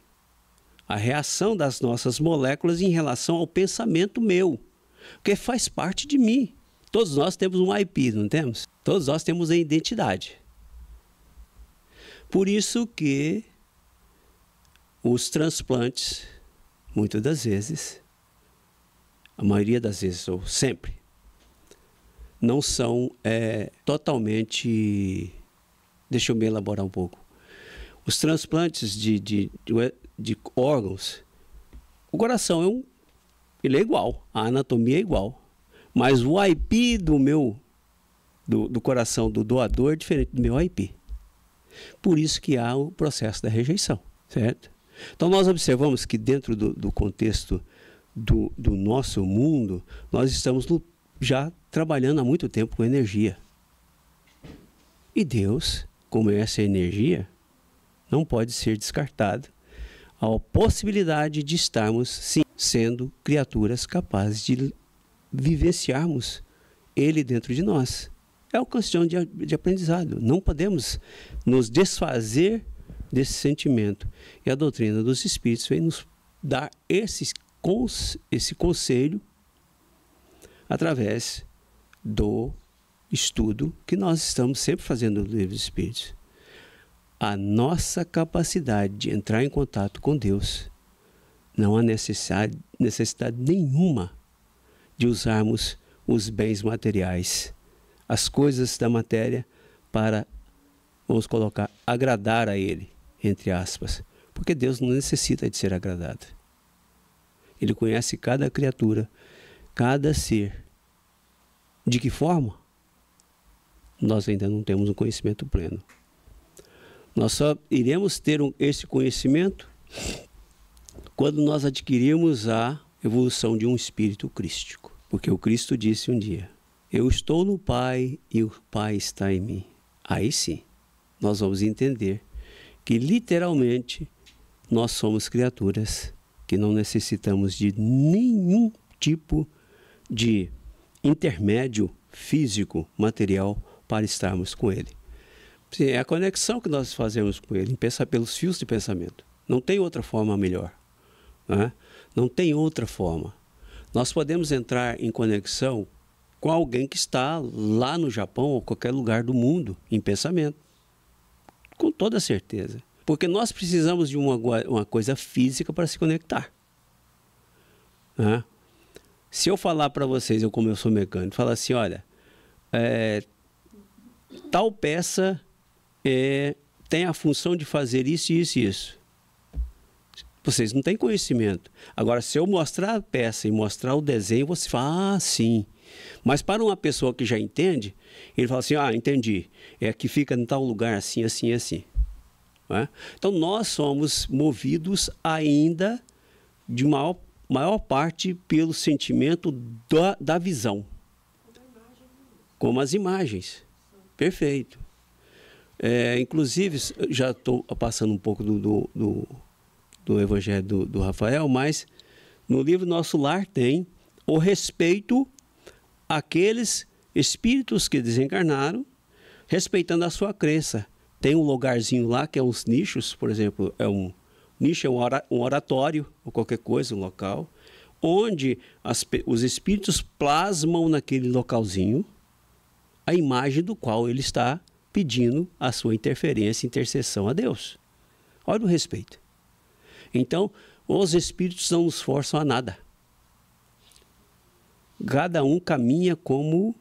A reação das nossas moléculas em relação ao pensamento meu. Porque faz parte de mim. Todos nós temos um IP, não temos? Todos nós temos a identidade. Por isso que os transplantes, muitas das vezes, a maioria das vezes, ou sempre, não são totalmente... Deixa eu me elaborar um pouco. Os transplantes de órgãos, o coração ele é igual, a anatomia é igual, mas o IP do coração do doador é diferente do meu IP. Por isso que há o processo da rejeição, certo? Então nós observamos que dentro do contexto do nosso mundo, nós estamos já trabalhando há muito tempo com energia. E Deus, como é essa energia, não pode ser descartado a possibilidade de estarmos, sim, sendo criaturas capazes de vivenciarmos Ele dentro de nós. É uma questão de aprendizado. Não podemos nos desfazer desse sentimento. E a doutrina dos Espíritos vem nos dar esse conselho através do estudo que nós estamos sempre fazendo no Livro dos Espíritos. A nossa capacidade de entrar em contato com Deus, não há necessidade nenhuma de usarmos os bens materiais, as coisas da matéria, para, vamos colocar, agradar a Ele, entre aspas. Porque Deus não necessita de ser agradado. Ele conhece cada criatura, cada ser. De que forma? Nós ainda não temos um conhecimento pleno. Nós só iremos ter esse conhecimento quando nós adquirirmos a evolução de um espírito crístico. Porque o Cristo disse um dia: eu estou no Pai e o Pai está em mim. Aí sim, nós vamos entender que literalmente nós somos criaturas que não necessitamos de nenhum tipo de intermédio físico, material, para estarmos com Ele. Sim, é a conexão que nós fazemos com Ele, pensar pelos fios de pensamento. Não tem outra forma melhor. Né? Não tem outra forma. Nós podemos entrar em conexão com alguém que está lá no Japão ou qualquer lugar do mundo, em pensamento. Com toda certeza. Porque nós precisamos de uma coisa física para se conectar. Né? Se eu falar para vocês, como eu sou mecânico, falar assim, olha, tal peça tem a função de fazer isso, isso e isso. Vocês não têm conhecimento. Agora, se eu mostrar a peça e mostrar o desenho, você fala, ah, sim. Mas para uma pessoa que já entende, ele fala assim, ah, entendi. É que fica em tal lugar assim, assim, assim. Né? Então, nós somos movidos ainda de maior parte pelo sentimento da visão. Como as imagens. Perfeito. Inclusive, já estou passando um pouco do Evangelho do Rafael, mas no livro Nosso Lar tem o respeito àqueles espíritos que desencarnaram, respeitando a sua crença. Tem um lugarzinho lá que é uns nichos, por exemplo, nicho é um oratório ou qualquer coisa, um local, onde os espíritos plasmam naquele localzinho a imagem do qual ele está pedindo a sua interferência, intercessão a Deus. Olha o respeito. Então, os espíritos não nos forçam a nada. Cada um caminha como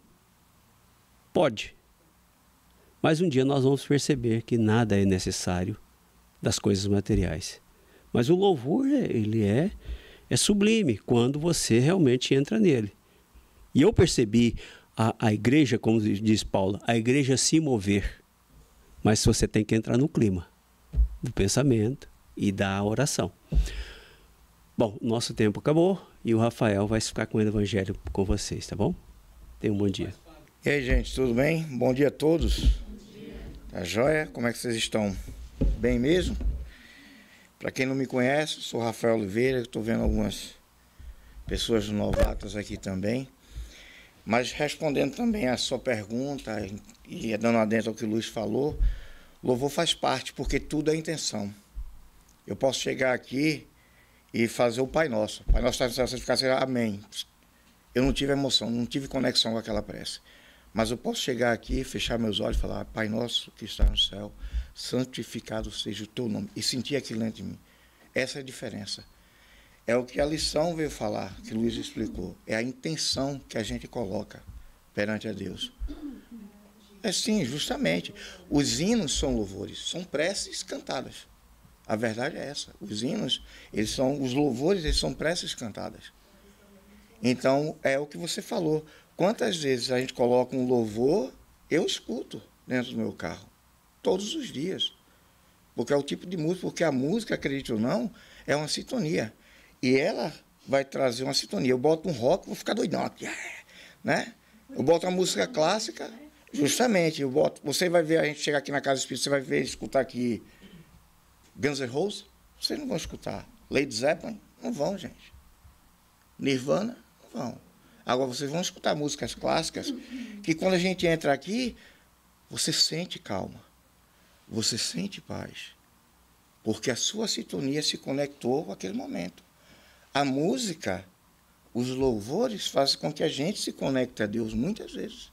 pode. Mas um dia nós vamos perceber que nada é necessário das coisas materiais. Mas o louvor, ele é sublime quando você realmente entra nele. E eu percebi a igreja, como diz Paulo, a igreja se mover. Mas você tem que entrar no clima do pensamento e da oração. Bom, nosso tempo acabou e o Rafael vai ficar com o evangelho com vocês, tá bom? Tenham um bom dia. E aí, gente, tudo bem? Bom dia a todos. Bom dia. Tá joia? Como é que vocês estão? Bem mesmo? Para quem não me conhece, sou Rafael Oliveira, estou vendo algumas pessoas novatas aqui também. Mas respondendo também a sua pergunta e dando adentro ao que o Luiz falou, louvor faz parte, porque tudo é intenção. Eu posso chegar aqui e fazer o Pai Nosso. O Pai Nosso está no céu, você ficar assim, amém. Eu não tive emoção, não tive conexão com aquela prece. Mas eu posso chegar aqui, fechar meus olhos e falar, Pai Nosso que está no céu, santificado seja o teu nome. E sentir aquilo dentro de mim. Essa é a diferença. É o que a lição veio falar, que o Luiz explicou. É a intenção que a gente coloca perante a Deus. É sim, justamente. Os hinos são louvores, são preces cantadas. A verdade é essa. Os hinos, os louvores, eles são preces cantadas. Então, é o que você falou. Quantas vezes a gente coloca um louvor, eu escuto dentro do meu carro. Todos os dias. Porque é o tipo de música, porque a música, acredite ou não, é uma sintonia. E ela vai trazer uma sintonia. Eu boto um rock, vou ficar doidão. Né? Eu boto uma música clássica, justamente. Você vai ver, a gente chegar aqui na Casa Espírita, você vai ver, escutar aqui Guns N' Roses, vocês não vão escutar. Led Zeppelin, não vão, gente. Nirvana, não vão. Agora, vocês vão escutar músicas clássicas, que quando a gente entra aqui, você sente calma. Você sente paz. Porque a sua sintonia se conectou com aquele momento. A música, os louvores, fazem com que a gente se conecte a Deus muitas vezes.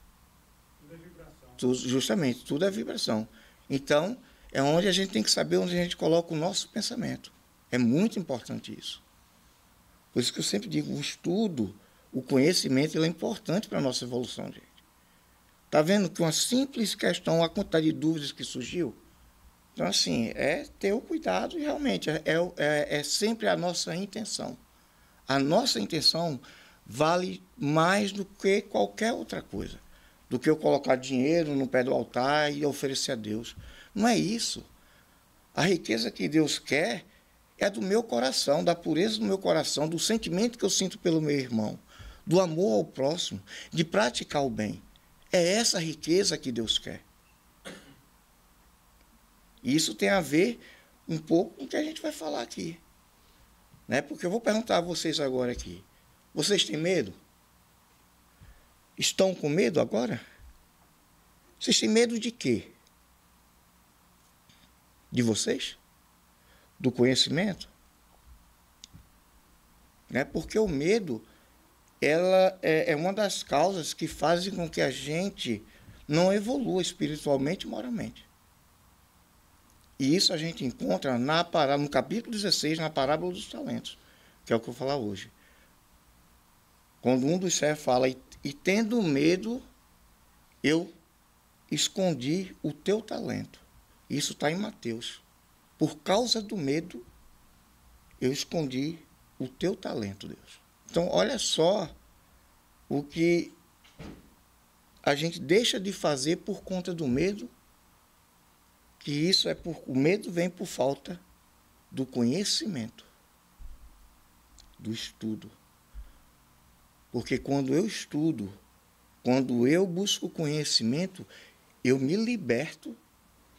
Tudo é vibração. Justamente, tudo é vibração. Então, é onde a gente tem que saber onde a gente coloca o nosso pensamento. É muito importante isso. Por isso que eu sempre digo, o estudo, o conhecimento, ele é importante para a nossa evolução, gente. Está vendo que uma simples questão, a quantidade de dúvidas que surgiu? Então, assim, é ter o cuidado e realmente é sempre a nossa intenção. A nossa intenção vale mais do que qualquer outra coisa. Do que eu colocar dinheiro no pé do altar e oferecer a Deus. Não é isso. A riqueza que Deus quer é do meu coração, da pureza do meu coração, do sentimento que eu sinto pelo meu irmão, do amor ao próximo, de praticar o bem. É essa riqueza que Deus quer. E isso tem a ver um pouco com o que a gente vai falar aqui. Né? Porque eu vou perguntar a vocês agora aqui. Vocês têm medo? Estão com medo agora? Vocês têm medo de quê? De vocês? Do conhecimento? Né? Porque o medo, ela é uma das causas que fazem com que a gente não evolua espiritualmente e moralmente. E isso a gente encontra no capítulo 16, na parábola dos talentos, que é o que eu vou falar hoje. Quando um dos servos fala, e tendo medo, eu escondi o teu talento. Isso está em Mateus. Por causa do medo, eu escondi o teu talento, Deus. Então, olha só o que a gente deixa de fazer por conta do medo, que isso o medo vem por falta do conhecimento, do estudo. Porque quando eu estudo, quando eu busco conhecimento, eu me liberto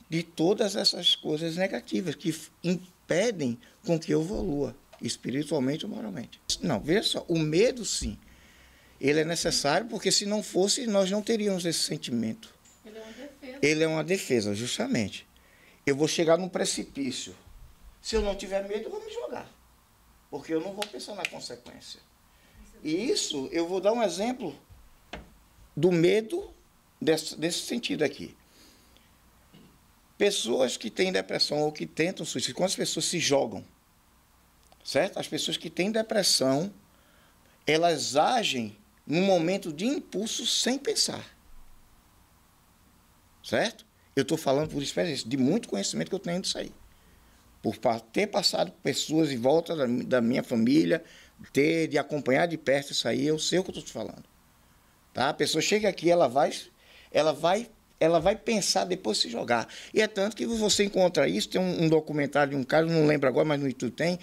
de todas essas coisas negativas que impedem com que eu evolua espiritualmente ou moralmente. Não, veja só, o medo sim, ele é necessário porque se não fosse, nós não teríamos esse sentimento. Ele é uma defesa. Ele é uma defesa, justamente. Eu vou chegar num precipício. Se eu não tiver medo, eu vou me jogar. Porque eu não vou pensar na consequência. E isso, eu vou dar um exemplo do medo desse sentido aqui. Pessoas que têm depressão ou que tentam suicídio, quando as pessoas se jogam, certo? As pessoas que têm depressão, elas agem num momento de impulso sem pensar. Certo? Eu estou falando por experiência, de muito conhecimento que eu tenho disso aí. Por ter passado pessoas em volta da minha família, de acompanhar de perto isso aí, eu sei o que eu estou te falando. Tá? A pessoa chega aqui, ela vai pensar depois de se jogar. E é tanto que você encontra isso, tem um documentário de um cara, não lembro agora, mas no YouTube tem.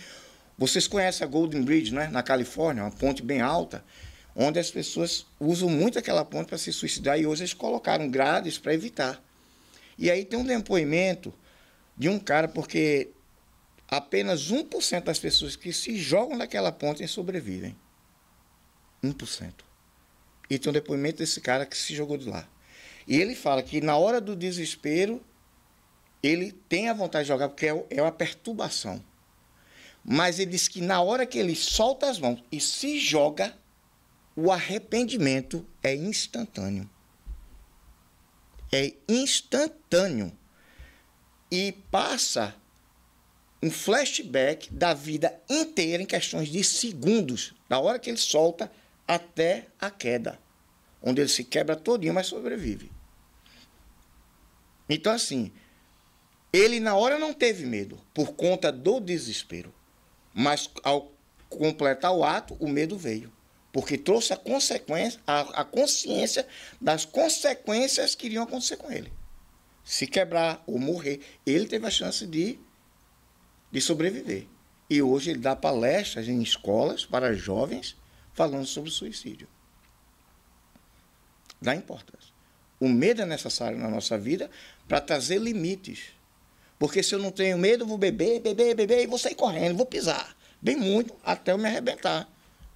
Vocês conhecem a Golden Bridge, né? Na Califórnia, uma ponte bem alta, onde as pessoas usam muito aquela ponte para se suicidar, e hoje eles colocaram grades para evitar. E aí tem um depoimento de um cara, porque apenas 1% das pessoas que se jogam daquela ponte sobrevivem. 1%. E tem um depoimento desse cara que se jogou de lá. E ele fala que na hora do desespero, ele tem a vontade de jogar, porque é uma perturbação. Mas ele diz que na hora que ele solta as mãos e se joga, o arrependimento é instantâneo. É instantâneo. E passa um flashback da vida inteira em questões de segundos, da hora que ele solta até a queda, onde ele se quebra todinho, mas sobrevive. Então, assim, ele na hora não teve medo, por conta do desespero. Mas ao completar o ato, o medo veio. Porque trouxe a consequência, a consciência das consequências que iriam acontecer com ele. Se quebrar ou morrer, ele teve a chance de sobreviver. E hoje ele dá palestras em escolas para jovens falando sobre suicídio. Dá importância. O medo é necessário na nossa vida para trazer limites. Porque se eu não tenho medo, eu vou beber, e vou sair correndo, vou pisar. Bem muito, até eu me arrebentar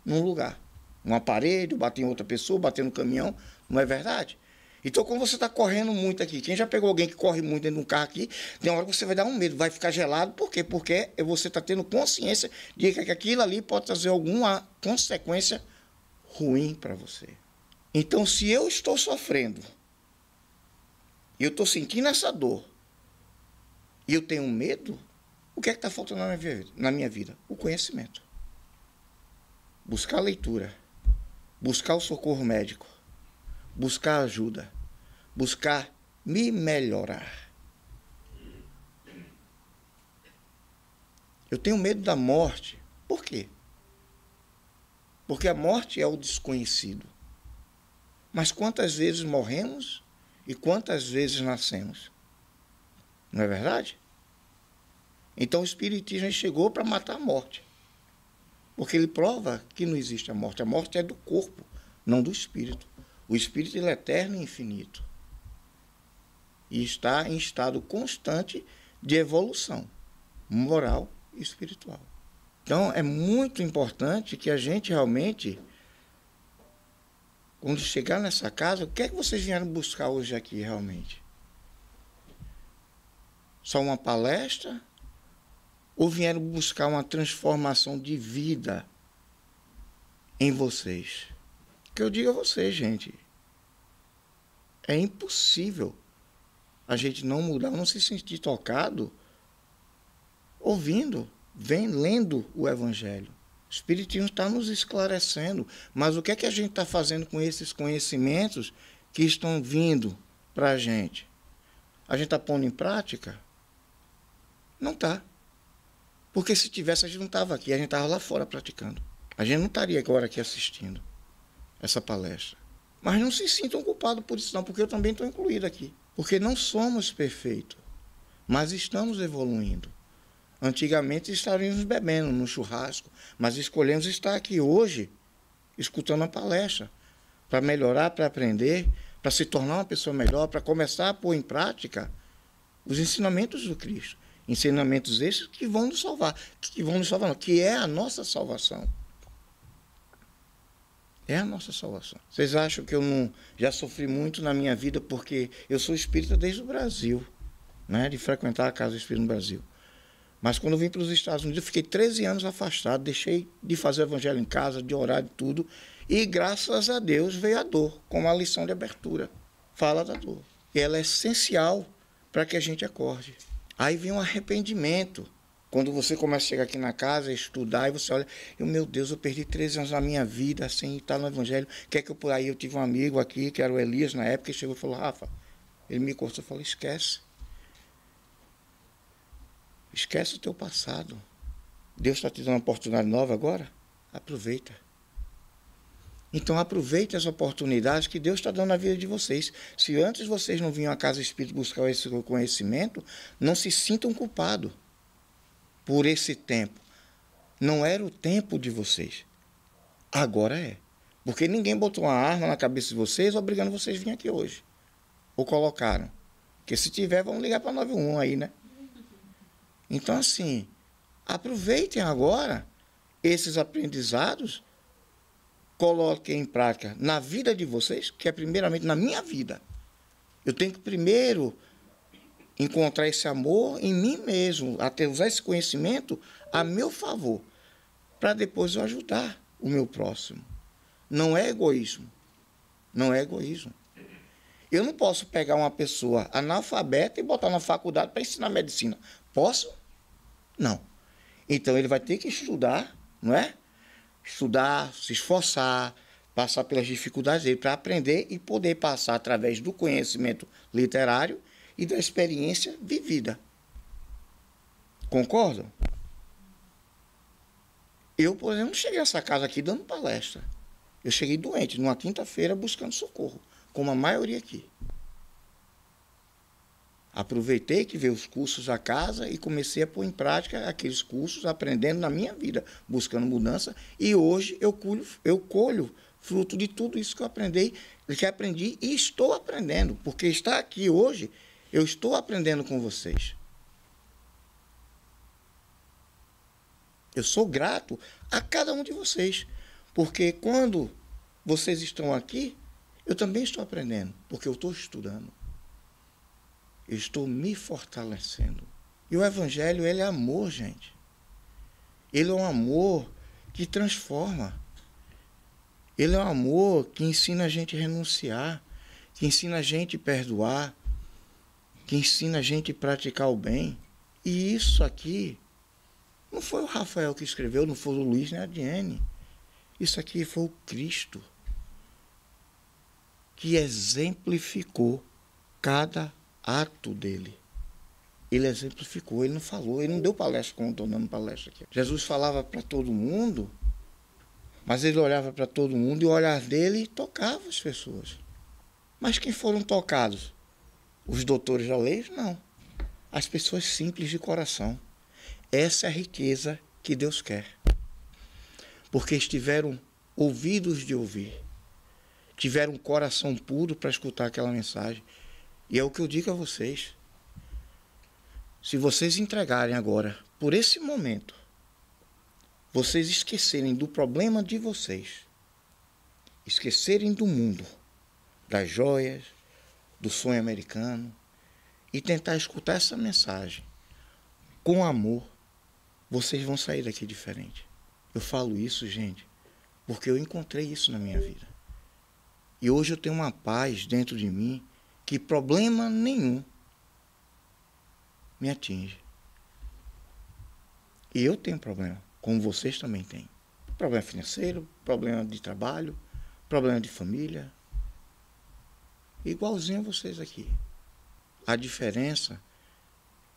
num lugar. Numa parede, bater em outra pessoa, bater no caminhão. Não é verdade? Então, quando você está correndo muito aqui, quem já pegou alguém que corre muito dentro de um carro aqui, tem uma hora que você vai dar um medo, vai ficar gelado. Por quê? Porque você está tendo consciência de que aquilo ali pode trazer alguma consequência ruim para você. Então, se eu estou sofrendo, e eu estou sentindo essa dor, e eu tenho medo, o que é que está faltando na minha vida? O conhecimento. Buscar a leitura. Buscar o socorro médico. Buscar ajuda. Buscar me melhorar. Eu tenho medo da morte. Por quê? Porque a morte é o desconhecido. Mas quantas vezes morremos e quantas vezes nascemos? Não é verdade? Então o Espiritismo chegou para matar a morte. Porque ele prova que não existe a morte. A morte é do corpo, não do espírito. O espírito ele é eterno e infinito. E está em estado constante de evolução moral e espiritual. Então é muito importante que a gente realmente, quando chegar nessa casa, o que é que vocês vieram buscar hoje aqui realmente? Só uma palestra? Ou vieram buscar uma transformação de vida em vocês? Que eu digo a vocês, gente, é impossível a gente não mudar, não se sentir tocado, ouvindo, lendo o Evangelho. O Espiritismo está nos esclarecendo, mas o que é que a gente está fazendo com esses conhecimentos que estão vindo para a gente? A gente está pondo em prática? Não está. Porque se tivesse, a gente não estava aqui, a gente estava lá fora praticando. A gente não estaria agora aqui assistindo essa palestra. Mas não se sintam culpados por isso não, porque eu também estou incluído aqui. Porque não somos perfeitos, mas estamos evoluindo. Antigamente estaríamos bebendo no churrasco, mas escolhemos estar aqui hoje, escutando a palestra, para melhorar, para aprender, para se tornar uma pessoa melhor, para começar a pôr em prática os ensinamentos do Cristo. Ensinamentos esses que vão nos salvar, que é a nossa salvação. É a nossa salvação. Vocês acham que eu não já sofri muito na minha vida porque eu sou espírita desde o Brasil, né, de frequentar a Casa do Espírito no Brasil. Mas quando eu vim para os Estados Unidos, eu fiquei 13 anos afastado, deixei de fazer o evangelho em casa, de orar, de tudo, e graças a Deus veio a dor, como a lição de abertura. Fala da dor. E ela é essencial para que a gente acorde. Aí vem um arrependimento. Quando você começa a chegar aqui na casa, estudar, e você olha, meu Deus, eu perdi 13 anos da minha vida sem estar no Evangelho. Quer que eu por aí? Eu tive um amigo aqui, que era o Elias na época, que chegou e falou, Rafa, ele me cortou, eu falei, esquece. Esquece o teu passado. Deus está te dando uma oportunidade nova agora? Aproveita. Então aproveitem as oportunidades que Deus está dando na vida de vocês. Se antes vocês não vinham à Casa Espírita buscar esse conhecimento, não se sintam culpados por esse tempo. Não era o tempo de vocês. Agora é. Porque ninguém botou uma arma na cabeça de vocês obrigando vocês a vir aqui hoje. Ou colocaram. Porque se tiver, vamos ligar para 91 aí, né? Então, assim, aproveitem agora esses aprendizados, coloquem em prática na vida de vocês, que é primeiramente na minha vida. Eu tenho que primeiro encontrar esse amor em mim mesmo, até usar esse conhecimento a meu favor, para depois eu ajudar o meu próximo. Não é egoísmo. Não é egoísmo. Eu não posso pegar uma pessoa analfabeta e botar na faculdade para ensinar medicina. Posso? Não. Então ele vai ter que estudar, não é? Estudar, se esforçar, passar pelas dificuldades dele para aprender e poder passar através do conhecimento literário e da experiência vivida. Concordam? Eu, por exemplo, não cheguei a essa casa aqui dando palestra. Eu cheguei doente, numa quinta-feira, buscando socorro, como a maioria aqui. Aproveitei que veio os cursos à casa e comecei a pôr em prática aqueles cursos, aprendendo na minha vida, buscando mudança. E hoje eu colho fruto de tudo isso que eu aprendi e estou aprendendo. Porque estar aqui hoje, eu estou aprendendo com vocês. Eu sou grato a cada um de vocês. Porque quando vocês estão aqui, eu também estou aprendendo. Porque eu estou estudando. Eu estou me fortalecendo. E o Evangelho, ele é amor, gente. Ele é um amor que transforma. Ele é um amor que ensina a gente a renunciar, que ensina a gente a perdoar, que ensina a gente a praticar o bem. E isso aqui não foi o Rafael que escreveu, não foi o Luiz nem a Diane. Isso aqui foi o Cristo que exemplificou cada ato dele. Ele exemplificou, ele não falou, ele não deu palestra como estou dando palestra aqui. Jesus falava para todo mundo, mas ele olhava para todo mundo e o olhar dele tocava as pessoas. Mas quem foram tocados? Os doutores da lei? Não. As pessoas simples de coração. Essa é a riqueza que Deus quer. Porque estiveram ouvidos de ouvir. Tiveram um coração puro para escutar aquela mensagem. E é o que eu digo a vocês. Se vocês entregarem agora, por esse momento, vocês esquecerem do problema de vocês, esquecerem do mundo, das joias, do sonho americano, e tentar escutar essa mensagem com amor, vocês vão sair daqui diferente. Eu falo isso, gente, porque eu encontrei isso na minha vida. E hoje eu tenho uma paz dentro de mim que problema nenhum me atinge. E eu tenho problema, como vocês também têm. Problema financeiro, problema de trabalho, problema de família. Igualzinho a vocês aqui. A diferença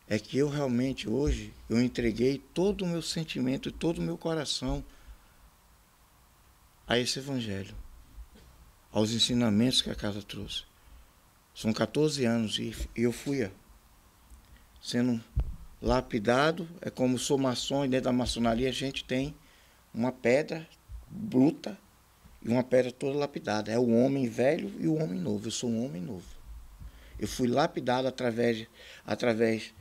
é que eu realmente hoje, eu entreguei todo o meu sentimento e todo o meu coração a esse Evangelho, aos ensinamentos que a casa trouxe. São 14 anos e eu fui sendo lapidado. É como sou maçom e dentro da maçonaria a gente tem uma pedra bruta e uma pedra toda lapidada. É o homem velho e o homem novo. Eu sou um homem novo. Eu fui lapidado através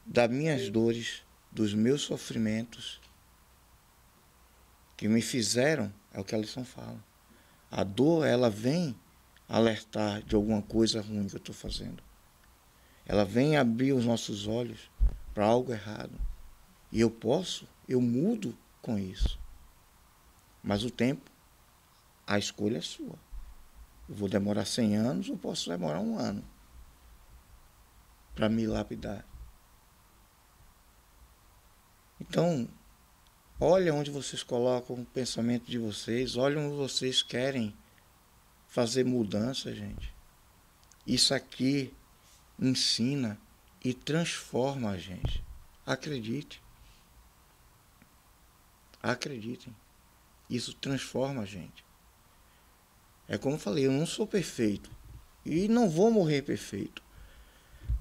das minhas dores, dos meus sofrimentos, que me fizeram, é o que a lição fala. A dor, ela vem alertar de alguma coisa ruim que eu estou fazendo. Ela vem abrir os nossos olhos para algo errado. E eu mudo com isso. Mas o tempo, a escolha é sua. Eu vou demorar 100 anos ou posso demorar 1 ano para me lapidar. Então, olha onde vocês colocam o pensamento de vocês, olha onde vocês querem fazer mudança, gente. Isso aqui ensina e transforma a gente. Acredite. Acreditem. Isso transforma a gente. É como eu falei, eu não sou perfeito. E não vou morrer perfeito.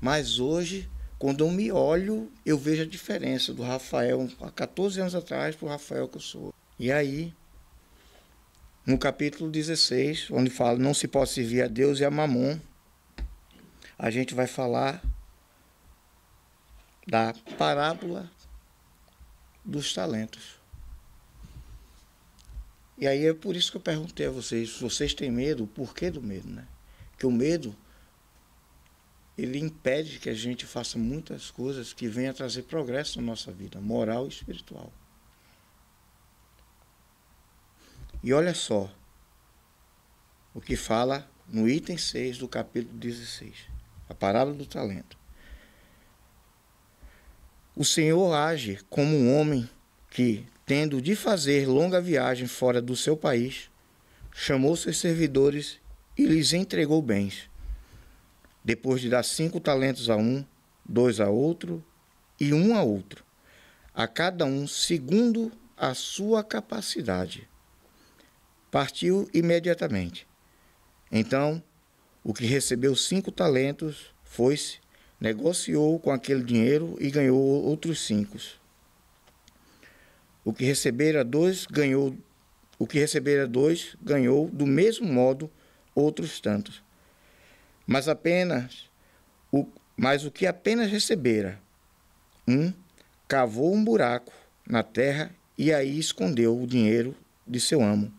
Mas hoje, quando eu me olho, eu vejo a diferença do Rafael há 14 anos atrás para o Rafael que eu sou. E aí, no capítulo 16, onde fala não se pode servir a Deus e a Mamon, a gente vai falar da parábola dos talentos. E aí é por isso que eu perguntei a vocês, se vocês têm medo, o porquê do medo, né? Que o medo, ele impede que a gente faça muitas coisas que venham a trazer progresso na nossa vida, moral e espiritual. E olha só o que fala no item 6 do capítulo 16, a parábola do talento. O Senhor age como um homem que, tendo de fazer longa viagem fora do seu país, chamou seus servidores e lhes entregou bens. Depois de dar 5 talentos a um, 2 a outro e 1 a outro, a cada um segundo a sua capacidade. Partiu imediatamente. Então, o que recebeu 5 talentos foi-se, negociou com aquele dinheiro e ganhou outros 5. O que recebera 2 ganhou do mesmo modo outros tantos. Mas o que apenas recebera, cavou um buraco na terra e aí escondeu o dinheiro de seu amo.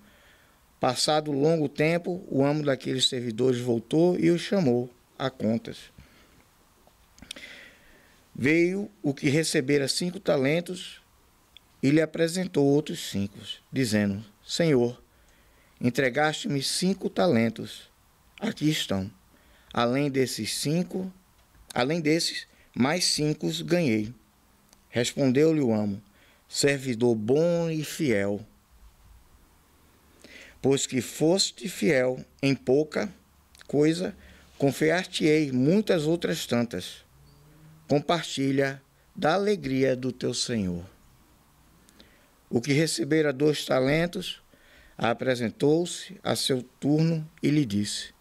Passado longo tempo, o amo daqueles servidores voltou e os chamou a contas. Veio o que recebera 5 talentos e lhe apresentou outros 5, dizendo: Senhor, entregaste-me 5 talentos, aqui estão. Além desses, mais 5 ganhei. Respondeu-lhe o amo: servidor bom e fiel. Pois que foste fiel em pouca coisa, confiar-te-ei muitas outras tantas. Compartilha da alegria do teu Senhor. O que recebera 2 talentos, apresentou-se a seu turno e lhe disse: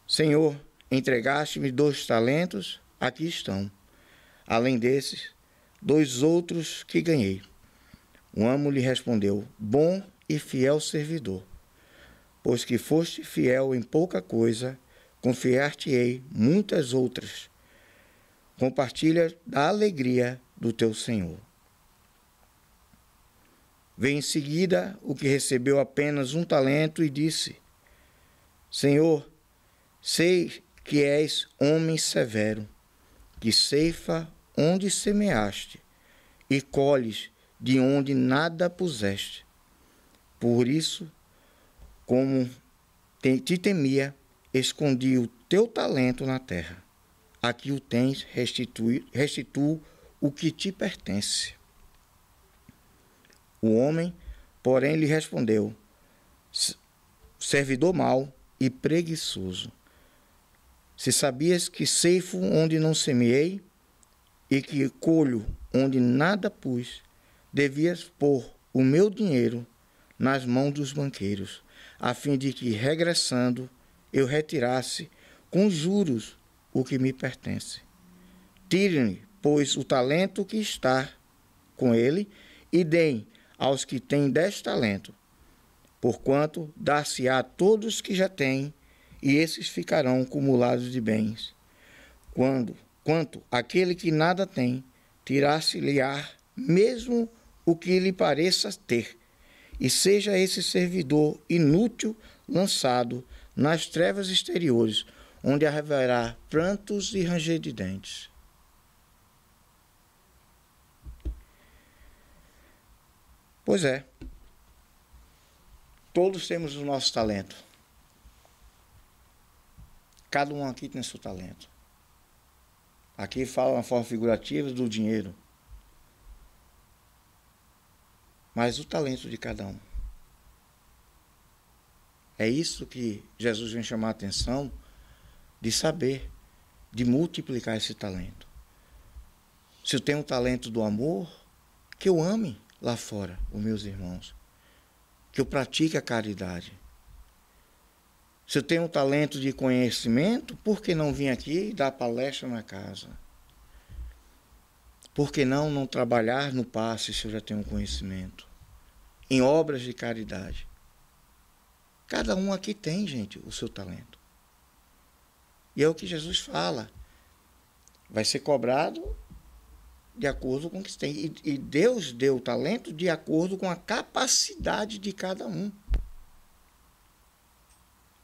Senhor, entregaste-me 2 talentos, aqui estão. Além desses, 2 outros que ganhei. O amo lhe respondeu: bom e fiel servidor, pois que foste fiel em pouca coisa, confiar-te-ei muitas outras. Compartilha da alegria do teu Senhor. Veio em seguida o que recebeu apenas 1 talento e disse: Senhor, sei que és homem severo, que ceifa onde semeaste e colhes de onde nada puseste. Por isso, como te temia, escondi o teu talento na terra. Aqui o tens, restituo o que te pertence. O homem, porém, lhe respondeu: servidor mau e preguiçoso. Se sabias que ceifo onde não semeei e que colho onde nada pus, devias pôr o meu dinheiro nas mãos dos banqueiros, a fim de que, regressando, eu retirasse com juros o que me pertence. Tire-me, pois, o talento que está com ele e deem aos que têm 10 talentos, porquanto dar-se-á a todos que já têm, e esses ficarão acumulados de bens. Quanto aquele que nada tem, tirar-se-lhe-á mesmo o que lhe pareça ter, e seja esse servidor inútil lançado nas trevas exteriores, onde haverá prantos e ranger de dentes. Pois é, todos temos o nosso talento. Cada um aqui tem seu talento. Aqui fala uma forma figurativa do dinheiro. Mas o talento de cada um. É isso que Jesus vem chamar a atenção, de saber, de multiplicar esse talento. Se eu tenho um talento do amor, que eu ame lá fora os meus irmãos. Que eu pratique a caridade. Se eu tenho um talento de conhecimento, por que não vir aqui e dar palestra na casa? Por que não trabalhar no passe se eu já tenho conhecimento? Em obras de caridade. Cada um aqui tem, gente, o seu talento. E é o que Jesus fala. Vai ser cobrado de acordo com o que se tem. E Deus deu o talento de acordo com a capacidade de cada um.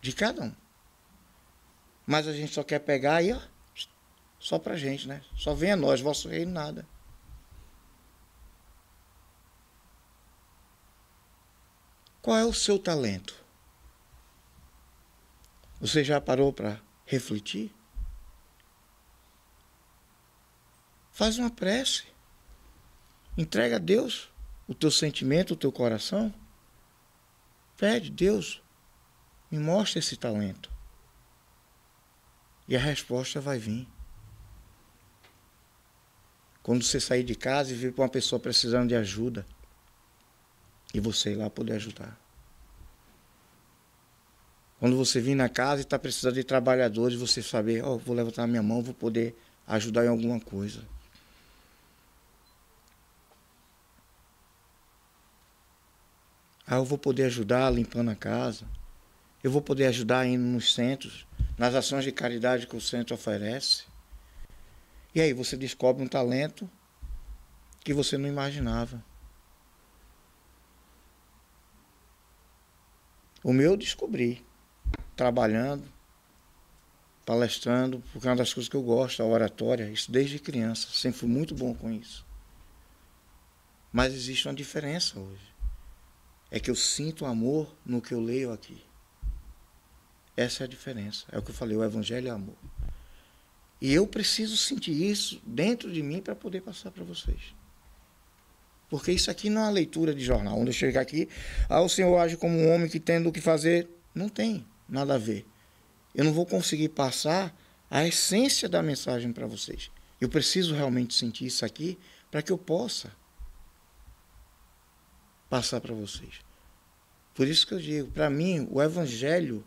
De cada um. Mas a gente só quer pegar aí, ó, só pra gente, né? Só venha nós, vosso reino, nada. Qual é o seu talento? Você já parou para refletir? Faz uma prece. Entrega a Deus o teu sentimento, o teu coração. Pede, Deus, me mostra esse talento. E a resposta vai vir. Quando você sair de casa e vir para uma pessoa precisando de ajuda, e você ir lá poder ajudar. Quando você vir na casa e está precisando de trabalhadores, você saber, ó, vou levantar a minha mão, vou poder ajudar em alguma coisa. Ah, eu vou poder ajudar limpando a casa. Eu vou poder ajudar indo nos centros, nas ações de caridade que o centro oferece. E aí você descobre um talento que você não imaginava. O meu eu descobri, trabalhando, palestrando, porque é uma das coisas que eu gosto, a oratória, isso desde criança, sempre fui muito bom com isso. Mas existe uma diferença hoje. É que eu sinto amor no que eu leio aqui. Essa é a diferença. É o que eu falei, o Evangelho é amor. E eu preciso sentir isso dentro de mim para poder passar para vocês. Porque isso aqui não é uma leitura de jornal, onde eu chegar aqui, o senhor age como um homem que tendo o que fazer. Não tem nada a ver. Eu não vou conseguir passar a essência da mensagem para vocês. Eu preciso realmente sentir isso aqui para que eu possa passar para vocês. Por isso que eu digo, para mim, o Evangelho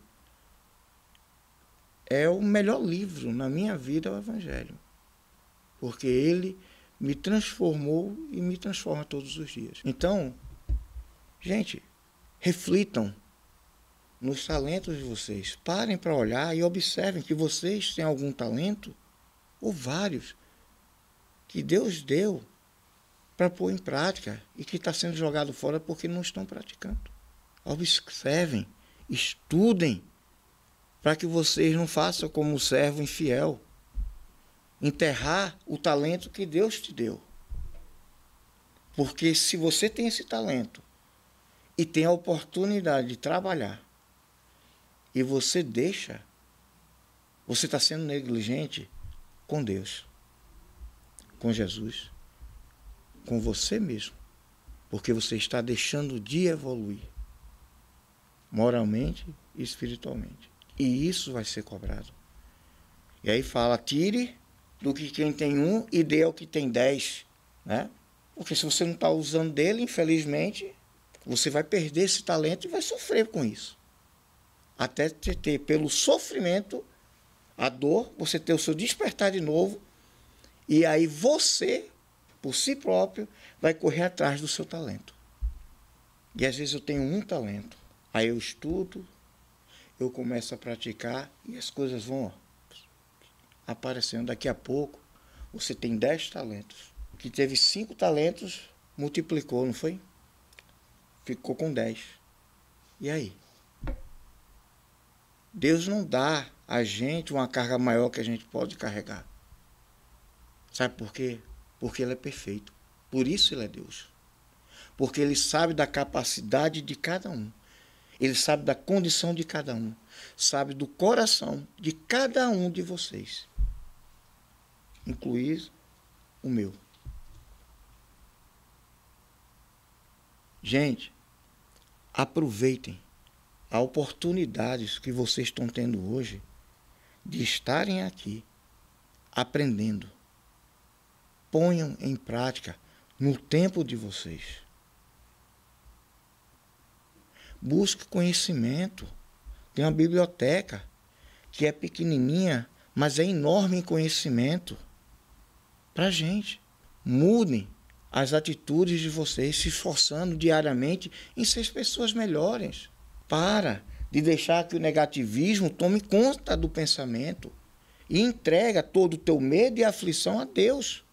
é o melhor livro na minha vida, é o Evangelho. Porque ele me transformou e me transforma todos os dias. Então, gente, reflitam nos talentos de vocês. Parem para olhar e observem que vocês têm algum talento, ou vários, que Deus deu para pôr em prática e que está sendo jogado fora porque não estão praticando. Observem, estudem, para que vocês não façam como o servo infiel, enterrar o talento que Deus te deu. Porque se você tem esse talento e tem a oportunidade de trabalhar e você deixa, você está sendo negligente com Deus, com Jesus, com você mesmo, porque você está deixando de evoluir moralmente e espiritualmente. E isso vai ser cobrado. E aí fala, tire do que quem tem um e dê ao que tem 10, né? Porque se você não está usando dele, infelizmente, você vai perder esse talento e vai sofrer com isso. Até ter pelo sofrimento, a dor, você ter o seu despertar de novo, e aí você, por si próprio, vai correr atrás do seu talento. E às vezes eu tenho um talento, aí eu estudo, eu começo a praticar e as coisas vão aparecendo. Daqui a pouco, você tem 10 talentos. Que teve 5 talentos, multiplicou, não foi? Ficou com 10. E aí? Deus não dá a gente uma carga maior que a gente pode carregar. Sabe por quê? Porque Ele é perfeito. Por isso Ele é Deus. Porque Ele sabe da capacidade de cada um. Ele sabe da condição de cada um. Sabe do coração de cada um de vocês. Incluir o meu. Gente, aproveitem a oportunidade que vocês estão tendo hoje de estarem aqui aprendendo. Ponham em prática no tempo de vocês. Busque conhecimento. tem uma biblioteca que é pequenininha, mas é enorme em conhecimento para a gente. Mudem as atitudes de vocês, se esforçando diariamente em ser pessoas melhores. Para de deixar que o negativismo tome conta do pensamento e entrega todo o teu medo e aflição a Deus.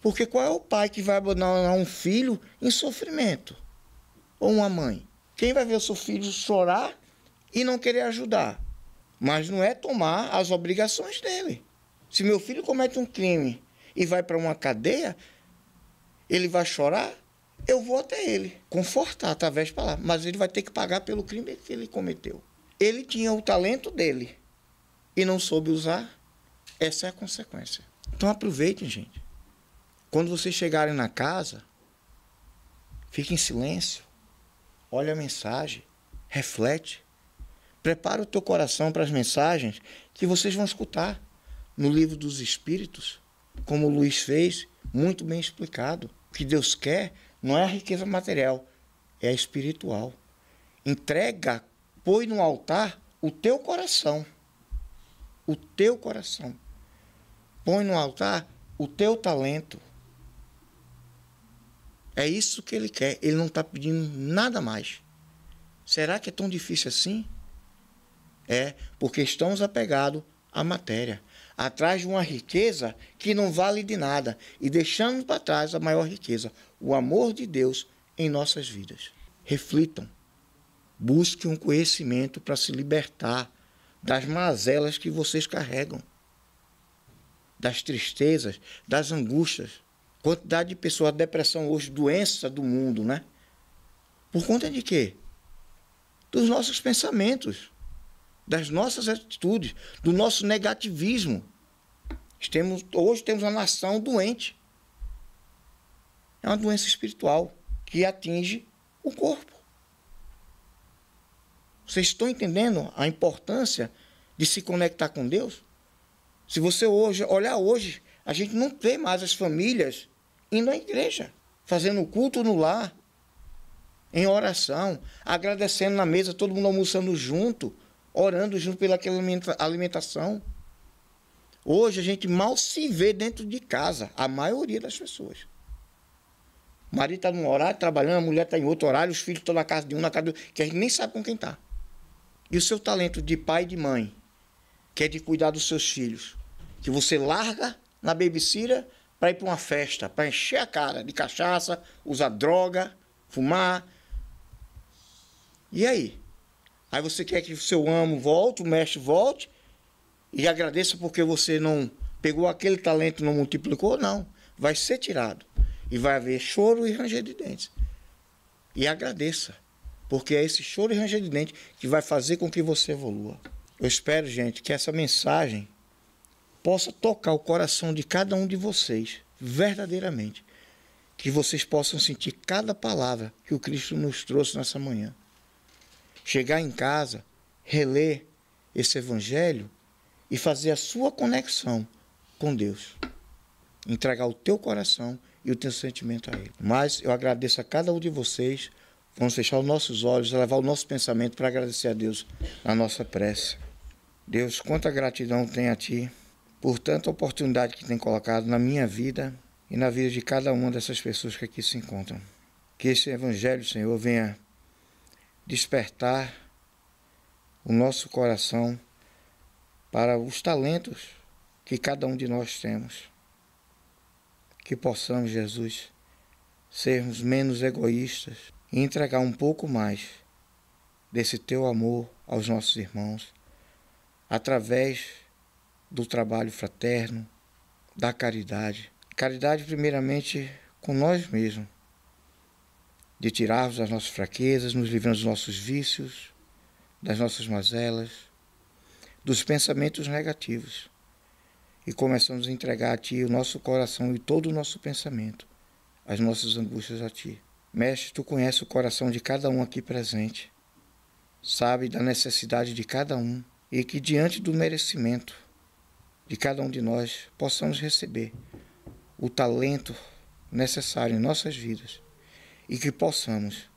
Porque qual é o pai que vai abandonar um filho em sofrimento? Ou uma mãe? Quem vai ver o seu filho chorar e não querer ajudar? Mas não é tomar as obrigações dele. Se meu filho comete um crime e vai para uma cadeia, ele vai chorar, eu vou até ele, confortar através de palavras. Mas ele vai ter que pagar pelo crime que ele cometeu. Ele tinha o talento dele e não soube usar. Essa é a consequência. Então aproveitem, gente. Quando vocês chegarem na casa, fique em silêncio. Olhe a mensagem, reflete. Prepara o teu coração para as mensagens que vocês vão escutar no livro dos Espíritos, como o Luiz fez, muito bem explicado. O que Deus quer não é a riqueza material, é a espiritual. Entrega, põe no altar o teu coração. O teu coração. Põe no altar o teu talento. É isso que ele quer. Ele não está pedindo nada mais. Será que é tão difícil assim? É, porque estamos apegados à matéria, atrás de uma riqueza que não vale de nada e deixamos para trás a maior riqueza, o amor de Deus em nossas vidas. Reflitam, busquem um conhecimento para se libertar das mazelas que vocês carregam, das tristezas, das angústias. Quantidade de pessoas, depressão hoje, doença do mundo, né? Por conta de quê? Dos nossos pensamentos, das nossas atitudes, do nosso negativismo. Hoje temos uma nação doente. É uma doença espiritual que atinge o corpo. Vocês estão entendendo a importância de se conectar com Deus? Se você olhar hoje, a gente não vê mais as famílias indo à igreja, fazendo o culto no lar, em oração, agradecendo na mesa, todo mundo almoçando junto, orando junto pelaquela alimentação. Hoje a gente mal se vê dentro de casa, a maioria das pessoas. O marido está num horário trabalhando, a mulher está em outro horário, os filhos estão na casa de um, na casa do outro, que a gente nem sabe com quem está. E o seu talento de pai e de mãe, que é de cuidar dos seus filhos, que você larga na babysitter para ir para uma festa, para encher a cara de cachaça, usar droga, fumar. E aí? Aí você quer que o seu amo volte, o mestre volte, e agradeça porque você não pegou aquele talento e não multiplicou? Não. Vai ser tirado. E vai haver choro e ranger de dentes. E agradeça, porque é esse choro e ranger de dentes que vai fazer com que você evolua. Eu espero, gente, que essa mensagem possa tocar o coração de cada um de vocês, verdadeiramente. Que vocês possam sentir cada palavra que o Cristo nos trouxe nessa manhã. Chegar em casa, reler esse evangelho e fazer a sua conexão com Deus. Entregar o teu coração e o teu sentimento a Ele. Mas eu agradeço a cada um de vocês. Vamos fechar os nossos olhos, levar o nosso pensamento para agradecer a Deus na nossa prece. Deus, quanta gratidão tem a Ti por tanta oportunidade que tem colocado na minha vida e na vida de cada uma dessas pessoas que aqui se encontram. Que esse evangelho, Senhor, venha despertar o nosso coração para os talentos que cada um de nós temos. Que possamos, Jesus, sermos menos egoístas e entregar um pouco mais desse Teu amor aos nossos irmãos, através do trabalho fraterno, da caridade. Caridade, primeiramente, com nós mesmos, de tirarmos as nossas fraquezas, nos livrando dos nossos vícios, das nossas mazelas, dos pensamentos negativos. E começamos a entregar a Ti o nosso coração e todo o nosso pensamento, as nossas angústias a Ti. Mestre, Tu conheces o coração de cada um aqui presente, sabe da necessidade de cada um e que diante do merecimento de cada um de nós possamos receber o talento necessário em nossas vidas e que possamos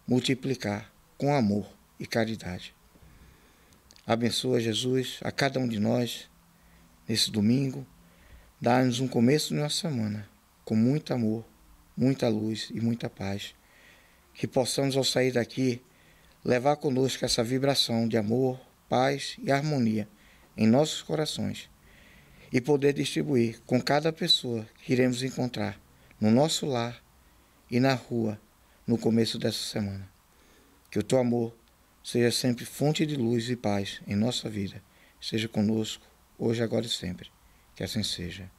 multiplicar com amor e caridade. Abençoa, Jesus, a cada um de nós nesse domingo. Dá-nos um começo de nossa semana com muito amor, muita luz e muita paz. Que possamos, ao sair daqui, levar conosco essa vibração de amor, paz e harmonia em nossos corações e poder distribuir com cada pessoa que iremos encontrar no nosso lar e na rua no começo dessa semana. Que o teu amor seja sempre fonte de luz e paz em nossa vida. Seja conosco, hoje, agora e sempre. Que assim seja.